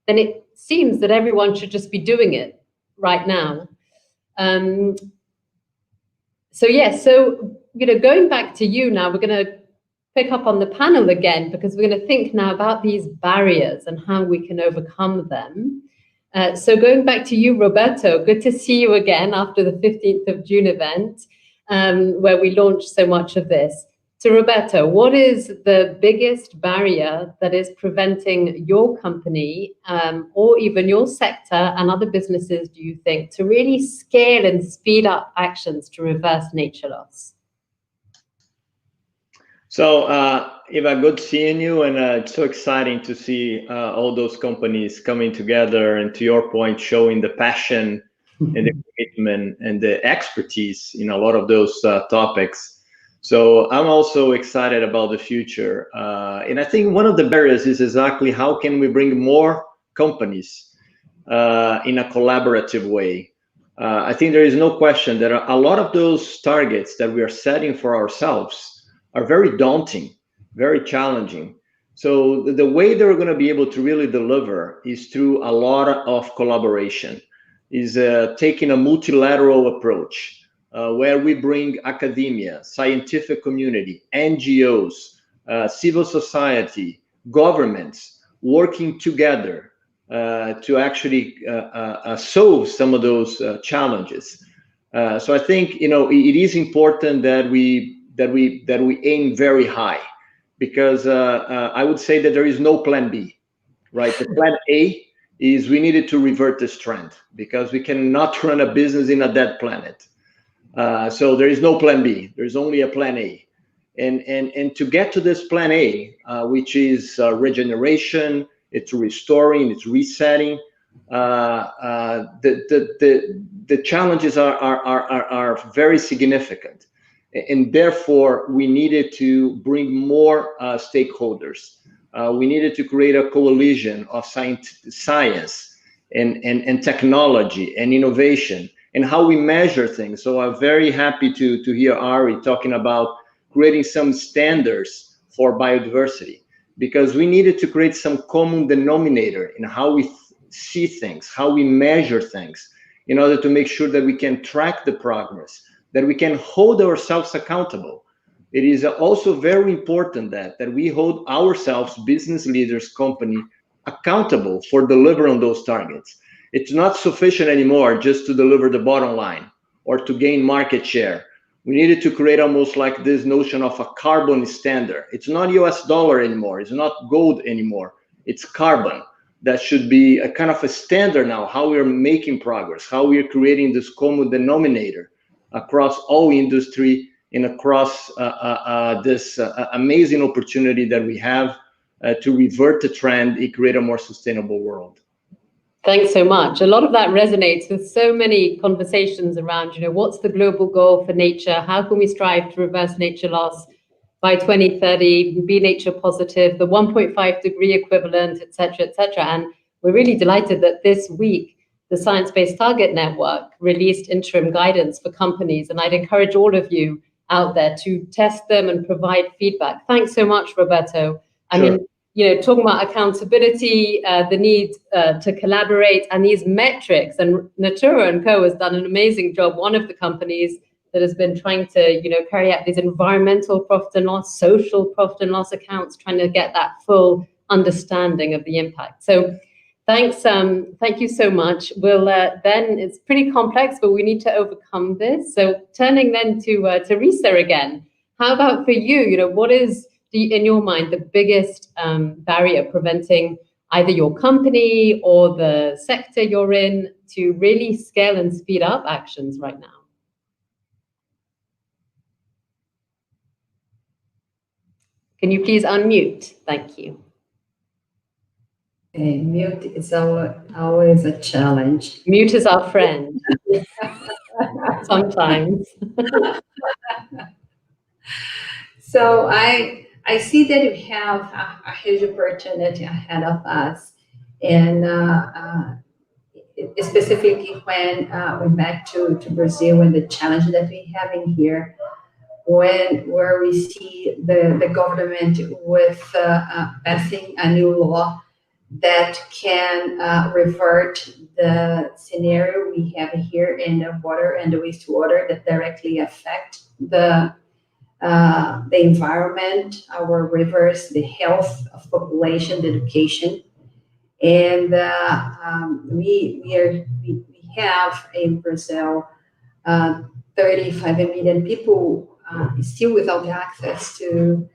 then it seems that everyone should just be doing it right now. So going back to you now, we're going to pick up on the panel again, because we're going to think now about these barriers and how we can overcome them. So going back to you, Roberto, good to see you again after the 15th of June event, where we launched so much of this. So Roberto, what is the biggest barrier that is preventing your company or even your sector and other businesses, do you think, to really scale and speed up actions to reverse nature loss? So Eva, good seeing you, and it's so exciting to see all those companies coming together, and to your point, showing the passion and the commitment and the expertise in a lot of those topics. So I'm also excited about the future. And I think one of the barriers is exactly how can we bring more companies in a collaborative way. I think there is no question that a lot of those targets that we are setting for ourselves are very daunting, very challenging. So the way that we're going to be able to really deliver is through a lot of collaboration, is taking a multilateral approach. Where we bring academia, scientific community, NGOs, civil society, governments working together to actually solve some of those challenges. So I think it is important that we aim very high, because I would say that there is no plan B, right? The plan A is we needed to revert this trend, because we cannot run a business in a dead planet. So there is no plan B. There's only a plan A, and to get to this plan A, which is regeneration, it's restoring, it's resetting. The challenges are very significant, and therefore we needed to bring more stakeholders. We needed to create a coalition of science and technology and innovation. and how we measure things. So I'm very happy to hear Ari talking about creating some standards for biodiversity, because we needed to create some common denominator in how we see things, how we measure things, in order to make sure that we can track the progress, that we can hold ourselves accountable. It is also very important that we hold ourselves, business leaders, company, accountable for delivering on those targets. It's not sufficient anymore just to deliver the bottom line or to gain market share. We needed to create almost like this notion of a carbon standard. It's not US dollar anymore. It's not gold anymore. It's carbon. That should be a kind of a standard now, how we're making progress, how we're creating this common denominator across all industry and across this amazing opportunity that we have to revert the trend and create a more sustainable world. Thanks so much. A lot of that resonates with so many conversations around, what's the global goal for nature? How can we strive to reverse nature loss by 2030, be nature positive, the 1.5 degree equivalent, et cetera, et cetera. And we're really delighted that this week, the Science Based Target Network released interim guidance for companies. And I'd encourage all of you out there to test them and provide feedback. Thanks so much, Roberto. I mean, talking about accountability, the need to collaborate, and these metrics, and Natura & Co has done an amazing job. One of the companies that has been trying to, carry out these environmental profit and loss, social profit and loss accounts, trying to get that full understanding of the impact. So thanks, thank you so much. We'll then, it's pretty complex, but we need to overcome this. So turning then to Risa again, how about for you, what is, in your mind, the biggest barrier preventing either your company or the sector you're in to really scale and speed up actions right now? Can you please unmute? Thank you. Mute is always a challenge. Mute is our friend. Sometimes. So I see that we have a huge opportunity ahead of us, and specifically when we back to Brazil and the challenge that we have in here, where we see the government with passing a new law that can revert the scenario we have here in the water and the wastewater that directly affect the environment, our rivers, the health of population, the education. And we have in Brazil 35 million people still without access to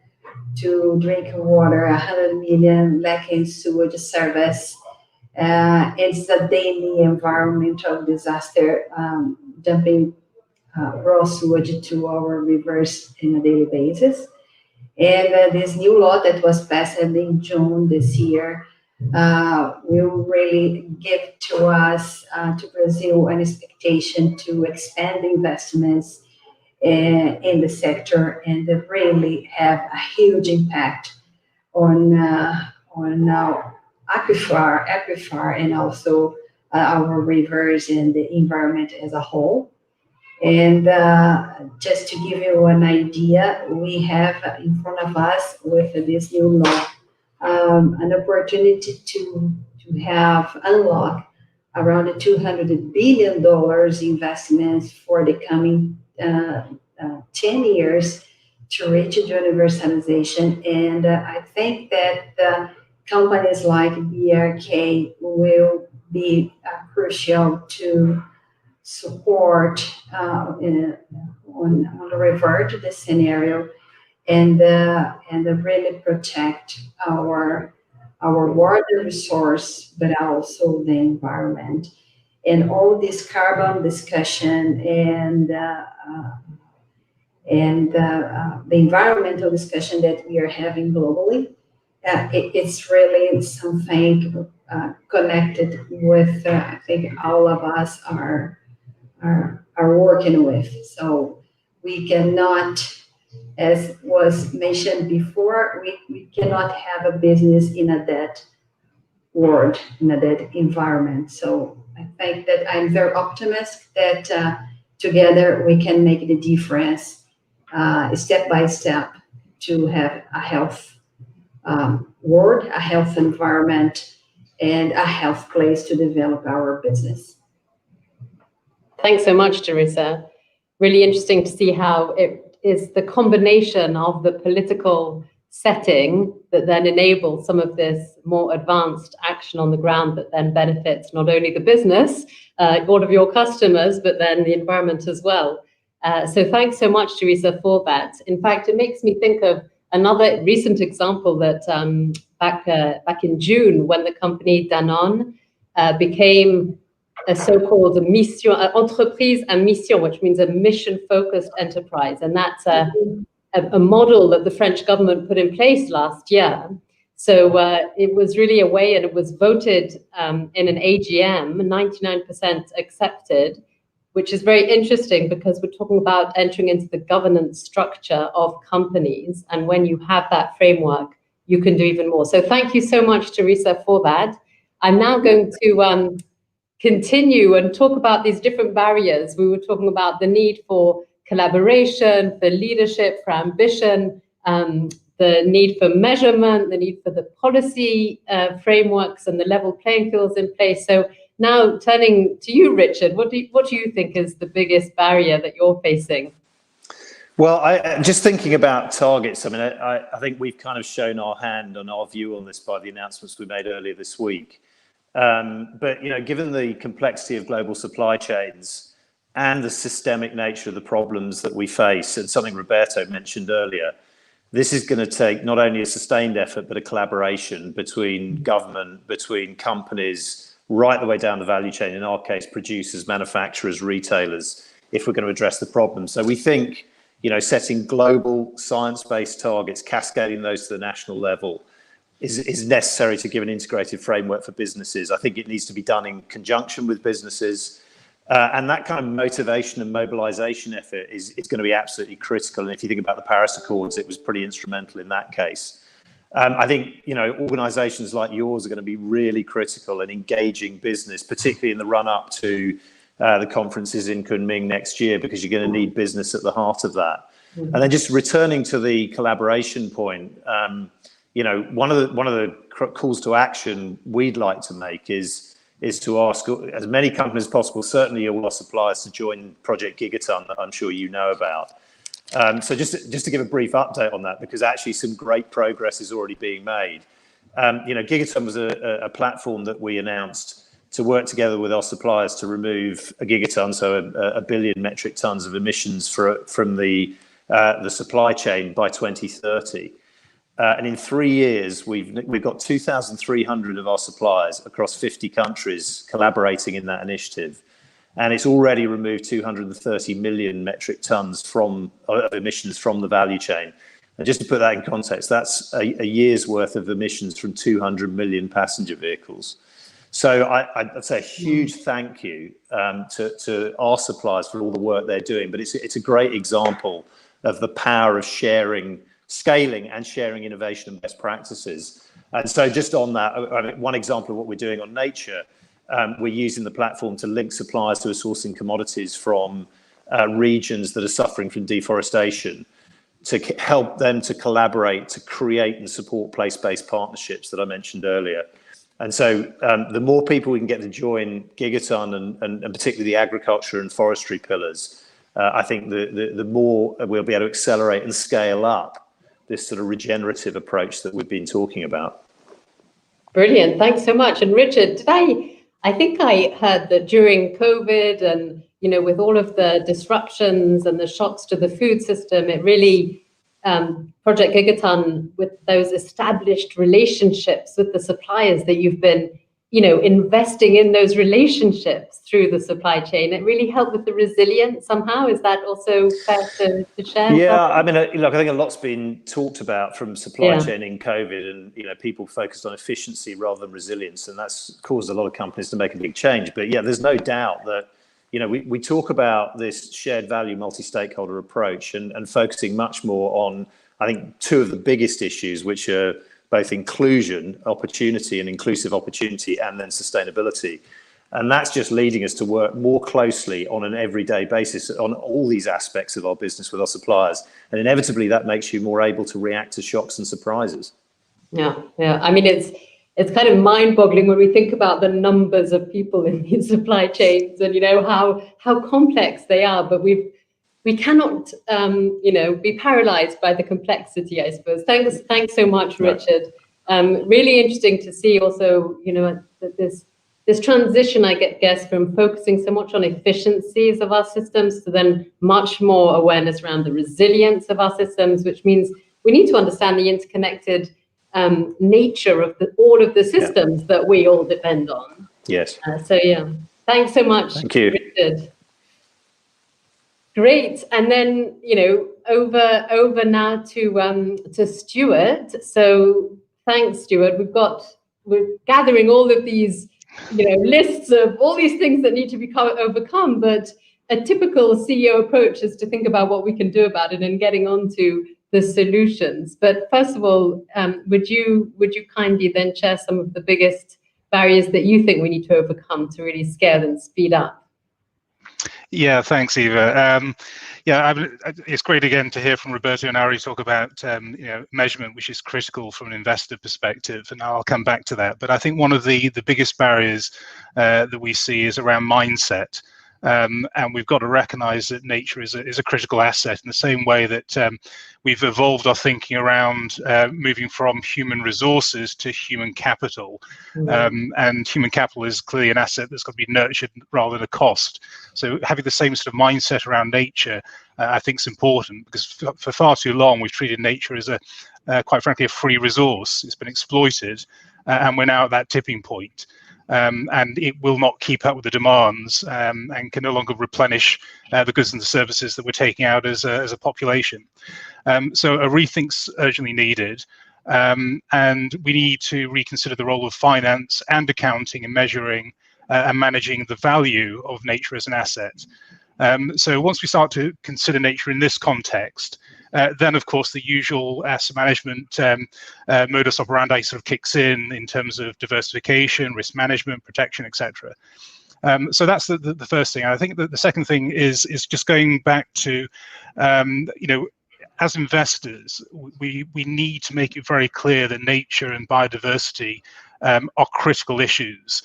drinking water, 100 million lacking sewage service. It's a daily environmental disaster, dumping raw sewage to our rivers on a daily basis. And this new law that was passed in June this year will really give to us, to Brazil, an expectation to expand investments in the sector and really have a huge impact on aquifer and also our rivers and the environment as a whole. And just to give you an idea, we have in front of us with this new law an opportunity to have unlock around $200 billion investments for the coming 10 years to reach universalization. And I think that companies like BRK will be crucial to support on the revert the scenario and really protect our water resource, but also the environment. And all this carbon discussion and the environmental discussion that we are having globally, it's really something connected with, I think all of us are working with. So we cannot, as was mentioned before, we cannot have a business in a dead world, in a dead environment. So I think that I'm very optimistic that together we can make the difference step by step to have a health world, a health environment, and a health place to develop our business. Thanks so much, Teresa. Really interesting to see how it is the combination of the political setting that then enables some of this more advanced action on the ground that then benefits not only the business, all of your customers, but then the environment as well. So thanks so much, Teresa, for that. In fact, it makes me think of another recent example that back in June, when the company Danone became a so-called entreprise à mission, which means a mission-focused enterprise. And that's a model that the French government put in place last year. So it was really a way, and it was voted in an AGM, 99% accepted, which is very interesting because we're talking about entering into the governance structure of companies. And when you have that framework, you can do even more. So thank you so much, Teresa, for that. I'm now going to continue and talk about these different barriers. We were talking about the need for collaboration, for leadership, for ambition, the need for measurement, the need for the policy frameworks and the level playing fields in place. So now turning to you, Richard, what do you think is the biggest barrier that you're facing? Well, just thinking about targets, I mean, I think we've kind of shown our hand and our view on this by the announcements we made earlier this week. But, you know, given the complexity of global supply chains and the systemic nature of the problems that we face, and something Roberto mentioned earlier, this is going to take not only a sustained effort, but a collaboration between government, between companies, right the way down the value chain, in our case, producers, manufacturers, retailers, if we're going to address the problem. So we think, you know, setting global science-based targets, cascading those to the national level, is necessary to give an integrated framework for businesses. I think it needs to be done in conjunction with businesses. And that kind of motivation and mobilization effort is going to be absolutely critical. And if you think about the Paris Accords, it was pretty instrumental in that case. I think, you know, organizations like yours are going to be really critical in engaging business, particularly in the run-up to the conferences in Kunming next year, because you're going to need business at the heart of that. And then just returning to the collaboration point, you know, one of the calls to action we'd like to make is to ask as many companies as possible, certainly all our suppliers, to join Project Gigaton that I'm sure you know about. So just to give a brief update on that, because actually some great progress is already being made. You know, Gigaton was a platform that we announced to work together with our suppliers to remove a gigaton, so a billion metric tons of emissions from the supply chain by 2030. And in 3 years, we've got 2,300 of our suppliers across 50 countries collaborating in that initiative. And it's already removed 230 million metric tons of emissions from the value chain. And just to put that in context, that's a year's worth of emissions from 200 million passenger vehicles. So I'd say a huge thank you to our suppliers for all the work they're doing. But it's a great example of the power of scaling and sharing innovation and best practices. And so just on that, one example of what we're doing on nature, we're using the platform to link suppliers who are sourcing commodities from regions that are suffering from deforestation, to help them to collaborate, to create and support place-based partnerships that I mentioned earlier. And so the more people we can get to join Gigaton and particularly the agriculture and forestry pillars, I think the more we'll be able to accelerate and scale up this sort of regenerative approach that we've been talking about. Brilliant, thanks so much. And Richard, I think I heard that during COVID and, you know, with all of the disruptions and the shocks to the food system, it really, Project Gigaton, with those established relationships with the suppliers that you've been, you know, investing in those relationships through the supply chain, it really helped with the resilience somehow. Is that also fair to share? Yeah, I mean, look, I think a lot's been talked about from supply chain in COVID, and, you know, people focused on efficiency rather than resilience, and that's caused a lot of companies to make a big change. But yeah, there's no doubt that, you know, we talk about this shared value multi-stakeholder approach and focusing much more on, I think, two of the biggest issues, which are both inclusion, opportunity, and inclusive opportunity, and then sustainability. And that's just leading us to work more closely on an everyday basis on all these aspects of our business with our suppliers. And inevitably, that makes you more able to react to shocks and surprises. Yeah. I mean, it's kind of mind-boggling when we think about the numbers of people in these supply chains and, how complex they are. But we cannot, be paralyzed by the complexity, I suppose. Thanks so much, Richard. Really interesting to see also, that this transition, I guess, from focusing so much on efficiencies of our systems to then much more awareness around the resilience of our systems, which means we need to understand the interconnected nature of all of the systems that we all depend on. Yes. Thanks so much. Thank you, Richard. Great, and then over now to Stuart. So thanks, Stuart. We're gathering all of these lists of all these things that need to be overcome, but a typical CEO approach is to think about what we can do about it and getting on to the solutions. But first of all, would you kindly then share some of the biggest barriers that you think we need to overcome to really scale and speed up? Yeah, thanks, Eva. It's great again to hear from Roberto and Ari talk about measurement, which is critical from an investor perspective, and I'll come back to that. But I think one of the biggest barriers that we see is around mindset. And we've got to recognize that nature is a critical asset in the same way that we've evolved our thinking around moving from human resources to human capital. And human capital is clearly an asset that's got to be nurtured rather than a cost. So having the same sort of mindset around nature, I think is important, because for far too long we've treated nature as quite frankly, a free resource. It's been exploited, and we're now at that tipping point. And it will not keep up with the demands and can no longer replenish the goods and the services that we're taking out as a population. So a rethink's urgently needed, and we need to reconsider the role of finance and accounting in measuring and managing the value of nature as an asset. So once we start to consider nature in this context, then of course the usual asset management modus operandi sort of kicks in terms of diversification, risk management, protection, etc. So that's the first thing. And I think that the second thing is just going back to, as investors, we need to make it very clear that nature and biodiversity are critical issues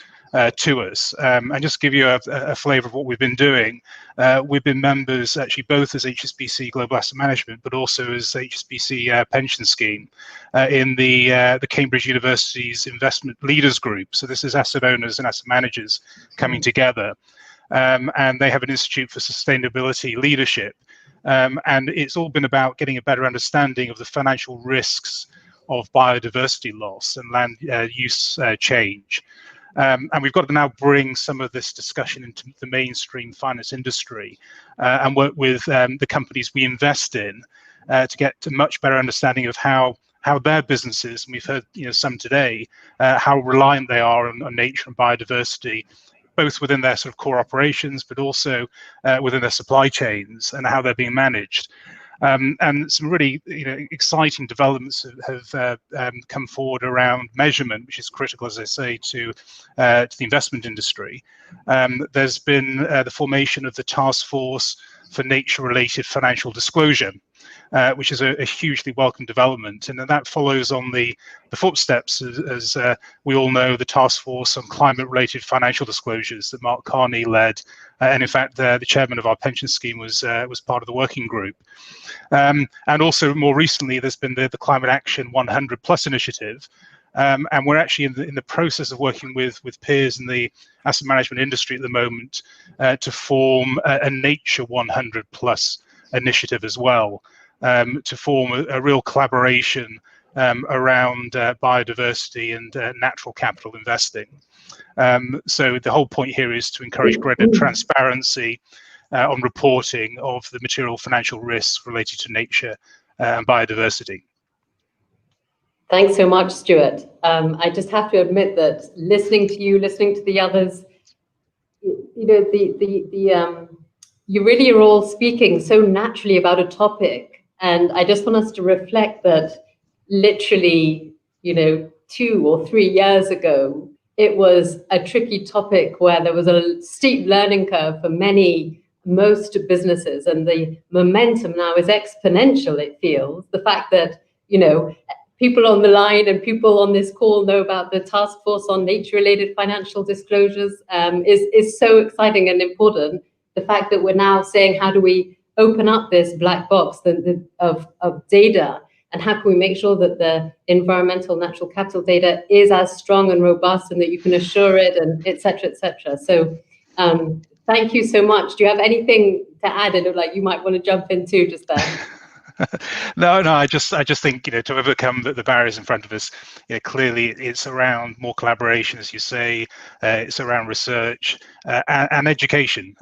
to us. And just to give you a flavour of what we've been doing, we've been members actually both as HSBC Global Asset Management, but also as HSBC Pension Scheme in the Cambridge University's Investment Leaders Group. So this is asset owners and asset managers coming together, and they have an Institute for Sustainability Leadership. And it's all been about getting a better understanding of the financial risks of biodiversity loss and land use change. And we've got to now bring some of this discussion into the mainstream finance industry and work with the companies we invest in to get a much better understanding of how their businesses, and we've heard some today, how reliant they are on nature and biodiversity, both within their sort of core operations, but also within their supply chains and how they're being managed. And some really exciting developments have come forward around measurement, which is critical, as I say, to the investment industry. There's been the formation of the Task Force for Nature-Related Financial Disclosure, which is a hugely welcome development, and that follows on the footsteps, as we all know, the Task Force on Climate-Related Financial Disclosures that Mark Carney led, and in fact the chairman of our pension scheme was part of the working group. And also more recently there's been the Climate Action 100 Plus initiative, and we're actually in the process of working with peers in the asset management industry at the moment to form a Nature 100 Plus initiative as well, to form a real collaboration around biodiversity and natural capital investing. So the whole point here is to encourage greater transparency on reporting of the material financial risks related to nature and biodiversity. Thanks so much, Stuart. I just have to admit that listening to you, listening to the others, you really are all speaking so naturally about a topic. And I just want us to reflect that literally, 2 or 3 years ago, it was a tricky topic where there was a steep learning curve for most businesses, and the momentum now is exponential, it feels. The fact that, people on the line and people on this call know about the task force on nature-related financial disclosures is so exciting and important. The fact that we're now saying, how do we open up this black box of data, and how can we make sure that the environmental natural capital data is as strong and robust and that you can assure it, and et cetera, et cetera. So thank you so much. Do you have anything to add? It looked like you might want to jump into just there. No, I just think, to overcome the barriers in front of us, clearly it's around more collaboration, as you say, it's around research and education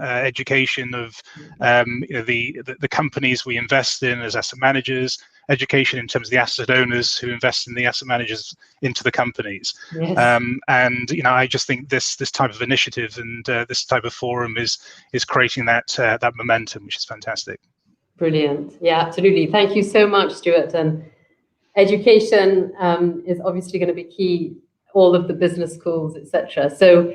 of the companies we invest in as asset managers, education in terms of the asset owners who invest in the asset managers into the companies. Yes. And I just think this type of initiative and this type of forum is creating that momentum, which is fantastic. Brilliant. Yeah, absolutely. Thank you so much, Stuart. And education is obviously going to be key, all of the business schools, etc. So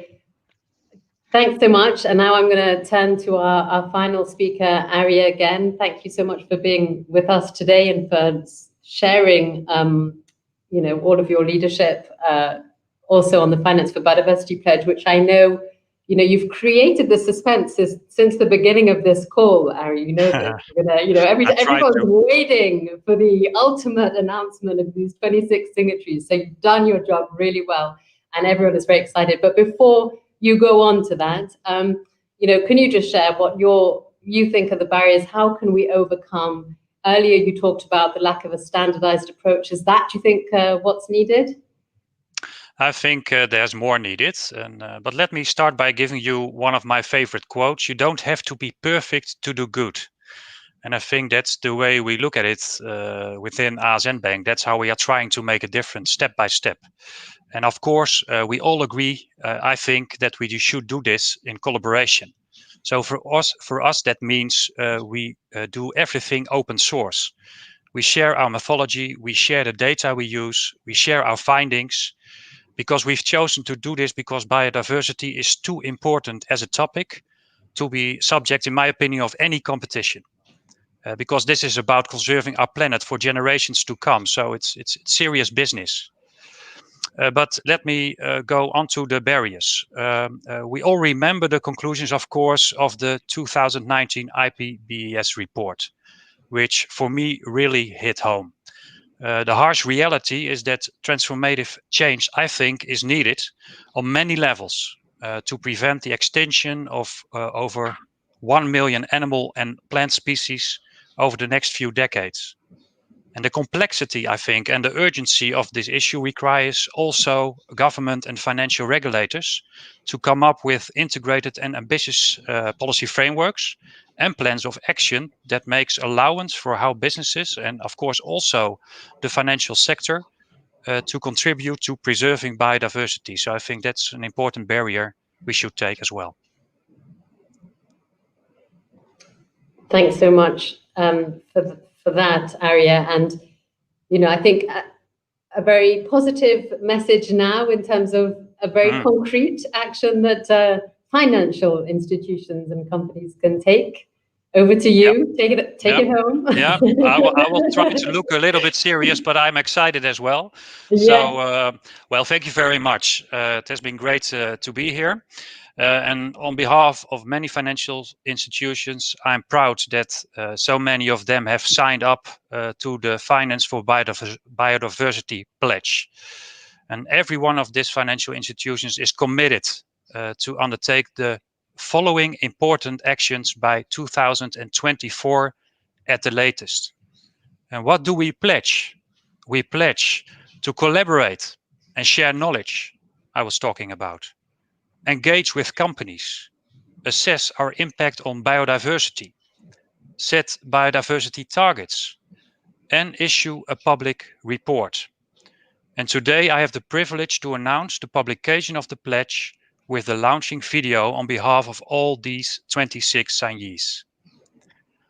thanks so much. And now I'm going to turn to our final speaker, Arya, again. Thank you so much for being with us today and for sharing, all of your leadership, also on the Finance for Biodiversity Pledge, which I know, you've created the suspense since the beginning of this call, Ari. You know this. Everyone's waiting for the ultimate announcement of these 26 signatories. So you've done your job really well, and everyone is very excited. But before you go on to that, can you just share what you think are the barriers? How can we overcome? Earlier, you talked about the lack of a standardized approach. Is that, do you think, what's needed? I think there's more needed, but let me start by giving you one of my favorite quotes. You don't have to be perfect to do good. And I think that's the way we look at it within ASN Bank. That's how we are trying to make a difference step by step. And of course, we all agree, I think, that we should do this in collaboration. So for us, that means we do everything open source. We share our methodology, we share the data we use, we share our findings. Because we've chosen to do this because biodiversity is too important as a topic to be subject, in my opinion, of any competition. Because this is about conserving our planet for generations to come. So it's serious business. But let me go on to the barriers. We all remember the conclusions, of course, of the 2019 IPBES report, which for me really hit home. The harsh reality is that transformative change, I think, is needed on many levels to prevent the extinction of over 1 million animal and plant species over the next few decades. And the complexity, I think, and the urgency of this issue requires also government and financial regulators to come up with integrated and ambitious policy frameworks and plans of action that makes allowance for how businesses and, of course, also the financial sector to contribute to preserving biodiversity. So I think that's an important barrier we should take as well. Thanks so much for that, Arya. And, I think a very positive message now in terms of a very concrete action that financial institutions and companies can take. Over to you. Yep. Take it home. Yeah, I will try to look a little bit serious, but I'm excited as well. Yeah. So, well, thank you very much. It has been great to be here. And on behalf of many financial institutions, I'm proud that so many of them have signed up to the Finance for Biodiversity Pledge. And every one of these financial institutions is committed to undertake the following important actions by 2024 at the latest. And what do we pledge? We pledge to collaborate and share knowledge I was talking about, engage with companies, assess our impact on biodiversity, set biodiversity targets, and issue a public report. And today I have the privilege to announce the publication of the pledge with the launching video on behalf of all these 26 signees.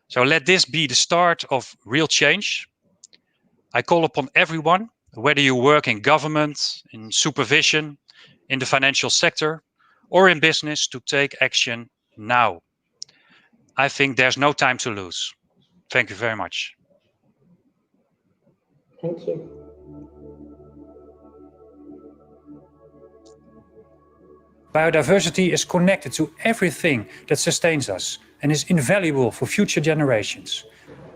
So let this be the start of real change. I call upon everyone, whether you work in government, in supervision, in the financial sector, or in business to take action now. I think there's no time to lose. Thank you very much. Thank you. Biodiversity is connected to everything that sustains us and is invaluable for future generations.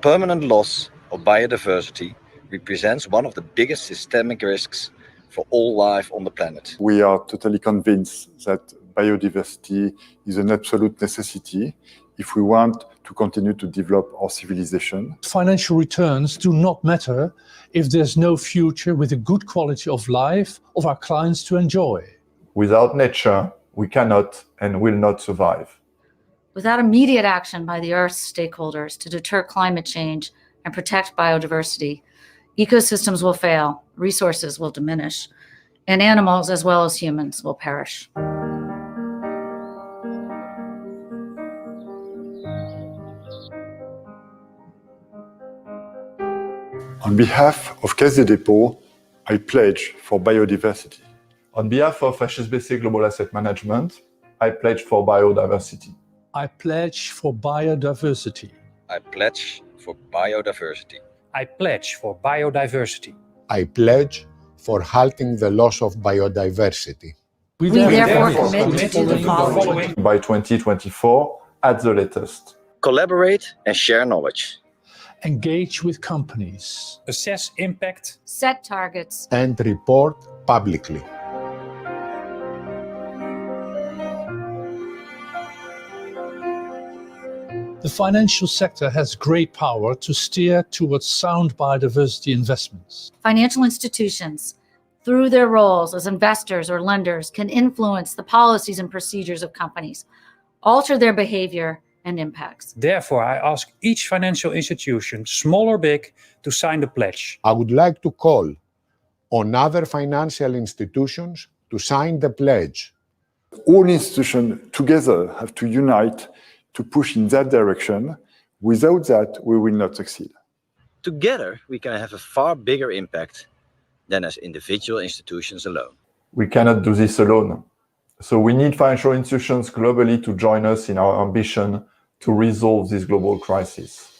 Permanent loss of biodiversity represents one of the biggest systemic risks for all life on the planet. We are totally convinced that biodiversity is an absolute necessity if we want to continue to develop our civilization. Financial returns do not matter if there's no future with a good quality of life of our clients to enjoy. Without nature, we cannot and will not survive. Without immediate action by the Earth's stakeholders to deter climate change and protect biodiversity, ecosystems will fail, resources will diminish, and animals as well as humans will perish. On behalf of Caisse des Dépôts, I pledge for biodiversity. On behalf of HSBC Global Asset Management, I pledge for biodiversity. I pledge for biodiversity. I pledge for biodiversity. I pledge for biodiversity. I pledge for halting the loss of biodiversity. We therefore commit to the following. By 2024, at the latest. Collaborate and share knowledge. Engage with companies. Assess impact. Set targets. And report publicly. The financial sector has great power to steer towards sound biodiversity investments. Financial institutions, through their roles as investors or lenders, can influence the policies and procedures of companies, alter their behavior and impacts. Therefore, I ask each financial institution, small or big, to sign the pledge. I would like to call on other financial institutions to sign the pledge. All institutions together have to unite to push in that direction. Without that, we will not succeed. Together, we can have a far bigger impact than as individual institutions alone. We cannot do this alone. So we need financial institutions globally to join us in our ambition to resolve this global crisis.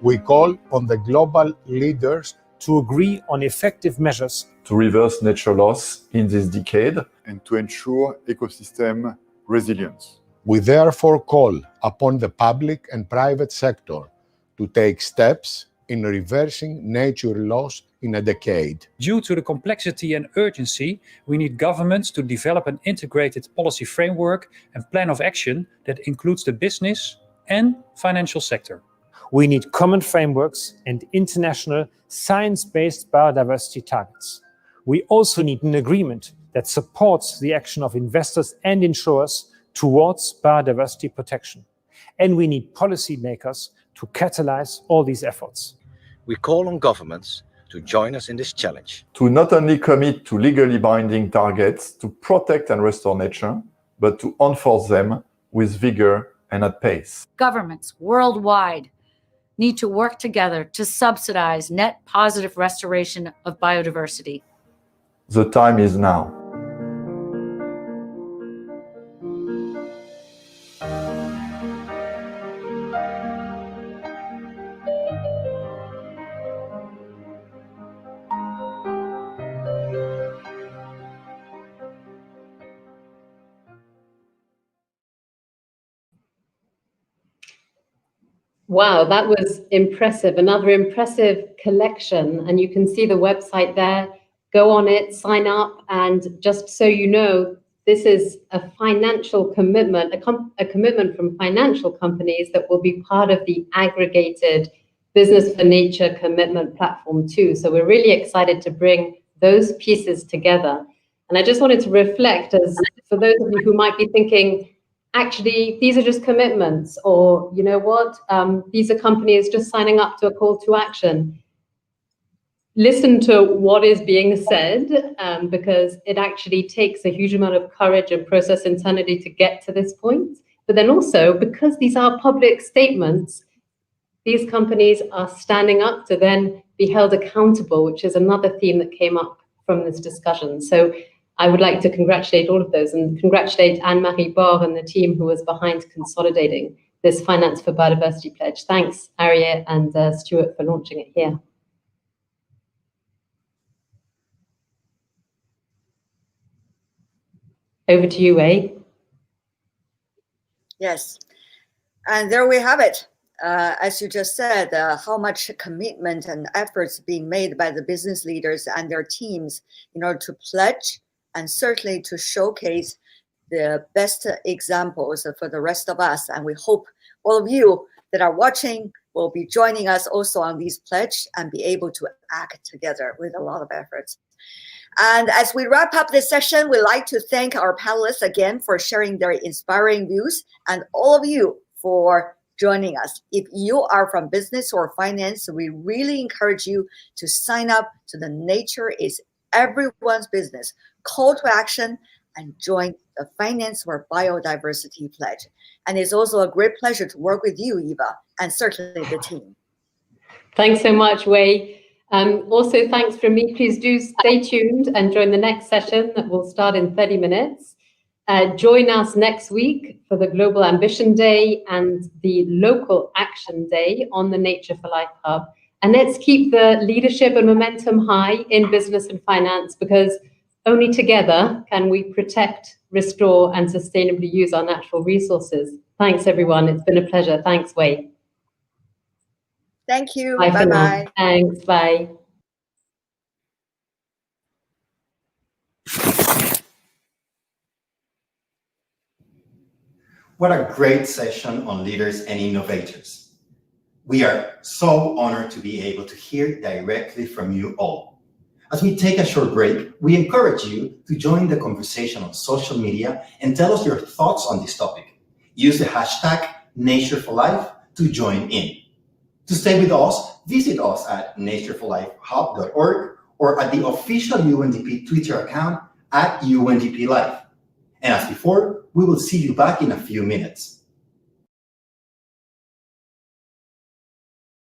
We call on the global leaders to agree on effective measures to reverse nature loss in this decade and to ensure ecosystem resilience. We therefore call upon the public and private sector to take steps in reversing nature loss in a decade. Due to the complexity and urgency, we need governments to develop an integrated policy framework and plan of action that includes the business and financial sector. We need common frameworks and international science-based biodiversity targets. We also need an agreement that supports the action of investors and insurers towards biodiversity protection. And we need policymakers to catalyze all these efforts. We call on governments to join us in this challenge. To not only commit to legally binding targets to protect and restore nature, but to enforce them with vigor and at pace. Governments worldwide need to work together to subsidize net positive restoration of biodiversity. The time is now. Wow, that was impressive. Another impressive collection. And you can see the website there. Go on it, sign up. And just so you know, this is a financial commitment, a commitment from financial companies that will be part of the aggregated Business for Nature commitment platform too. So we're really excited to bring those pieces together. And I just wanted to reflect, as for those of you who might be thinking, actually, these are just commitments, or you know what, these are companies just signing up to a call to action. Listen to what is being said, because it actually takes a huge amount of courage and process internally to get to this point. But then also, because these are public statements, these companies are standing up to then be held accountable, which is another theme that came up from this discussion. So I would like to congratulate all of those and congratulate Anne-Marie Borg and the team who was behind consolidating this Finance for Biodiversity pledge. Thanks, Arieh and Stuart, for launching it here. Over to you, Wei. Yes, and there we have it. As you just said, how much commitment and efforts being made by the business leaders and their teams in order to pledge and certainly to showcase the best examples for the rest of us. And we hope all of you that are watching will be joining us also on these pledges and be able to act together with a lot of efforts. And as we wrap up this session, we'd like to thank our panelists again for sharing their inspiring views and all of you for joining us. If you are from business or finance, we really encourage you to sign up to the Nature is Everyone's Business call to action and join the Finance for Biodiversity pledge. And it's also a great pleasure to work with you, Eva, and certainly the team. Thanks so much, Wei. Also, thanks from me. Please do stay tuned and join the next session that will start in 30 minutes. Join us next week for the Global Ambition Day and the Local Action Day on the Nature for Life Hub. And let's keep the leadership and momentum high in business and finance, because only together can we protect, restore, and sustainably use our natural resources. Thanks, everyone. It's been a pleasure. Thanks, Wei. Thank you. Bye for now. Bye-bye. Thanks. Bye. What a great session on leaders and innovators. We are so honored to be able to hear directly from you all. As we take a short break, we encourage you to join the conversation on social media and tell us your thoughts on this topic. Use the hashtag #NatureForLife to join in. To stay with us, visit us at natureforlifehub.org or at the official UNDP Twitter account @UNDPLife. And as before, we will see you back in a few minutes.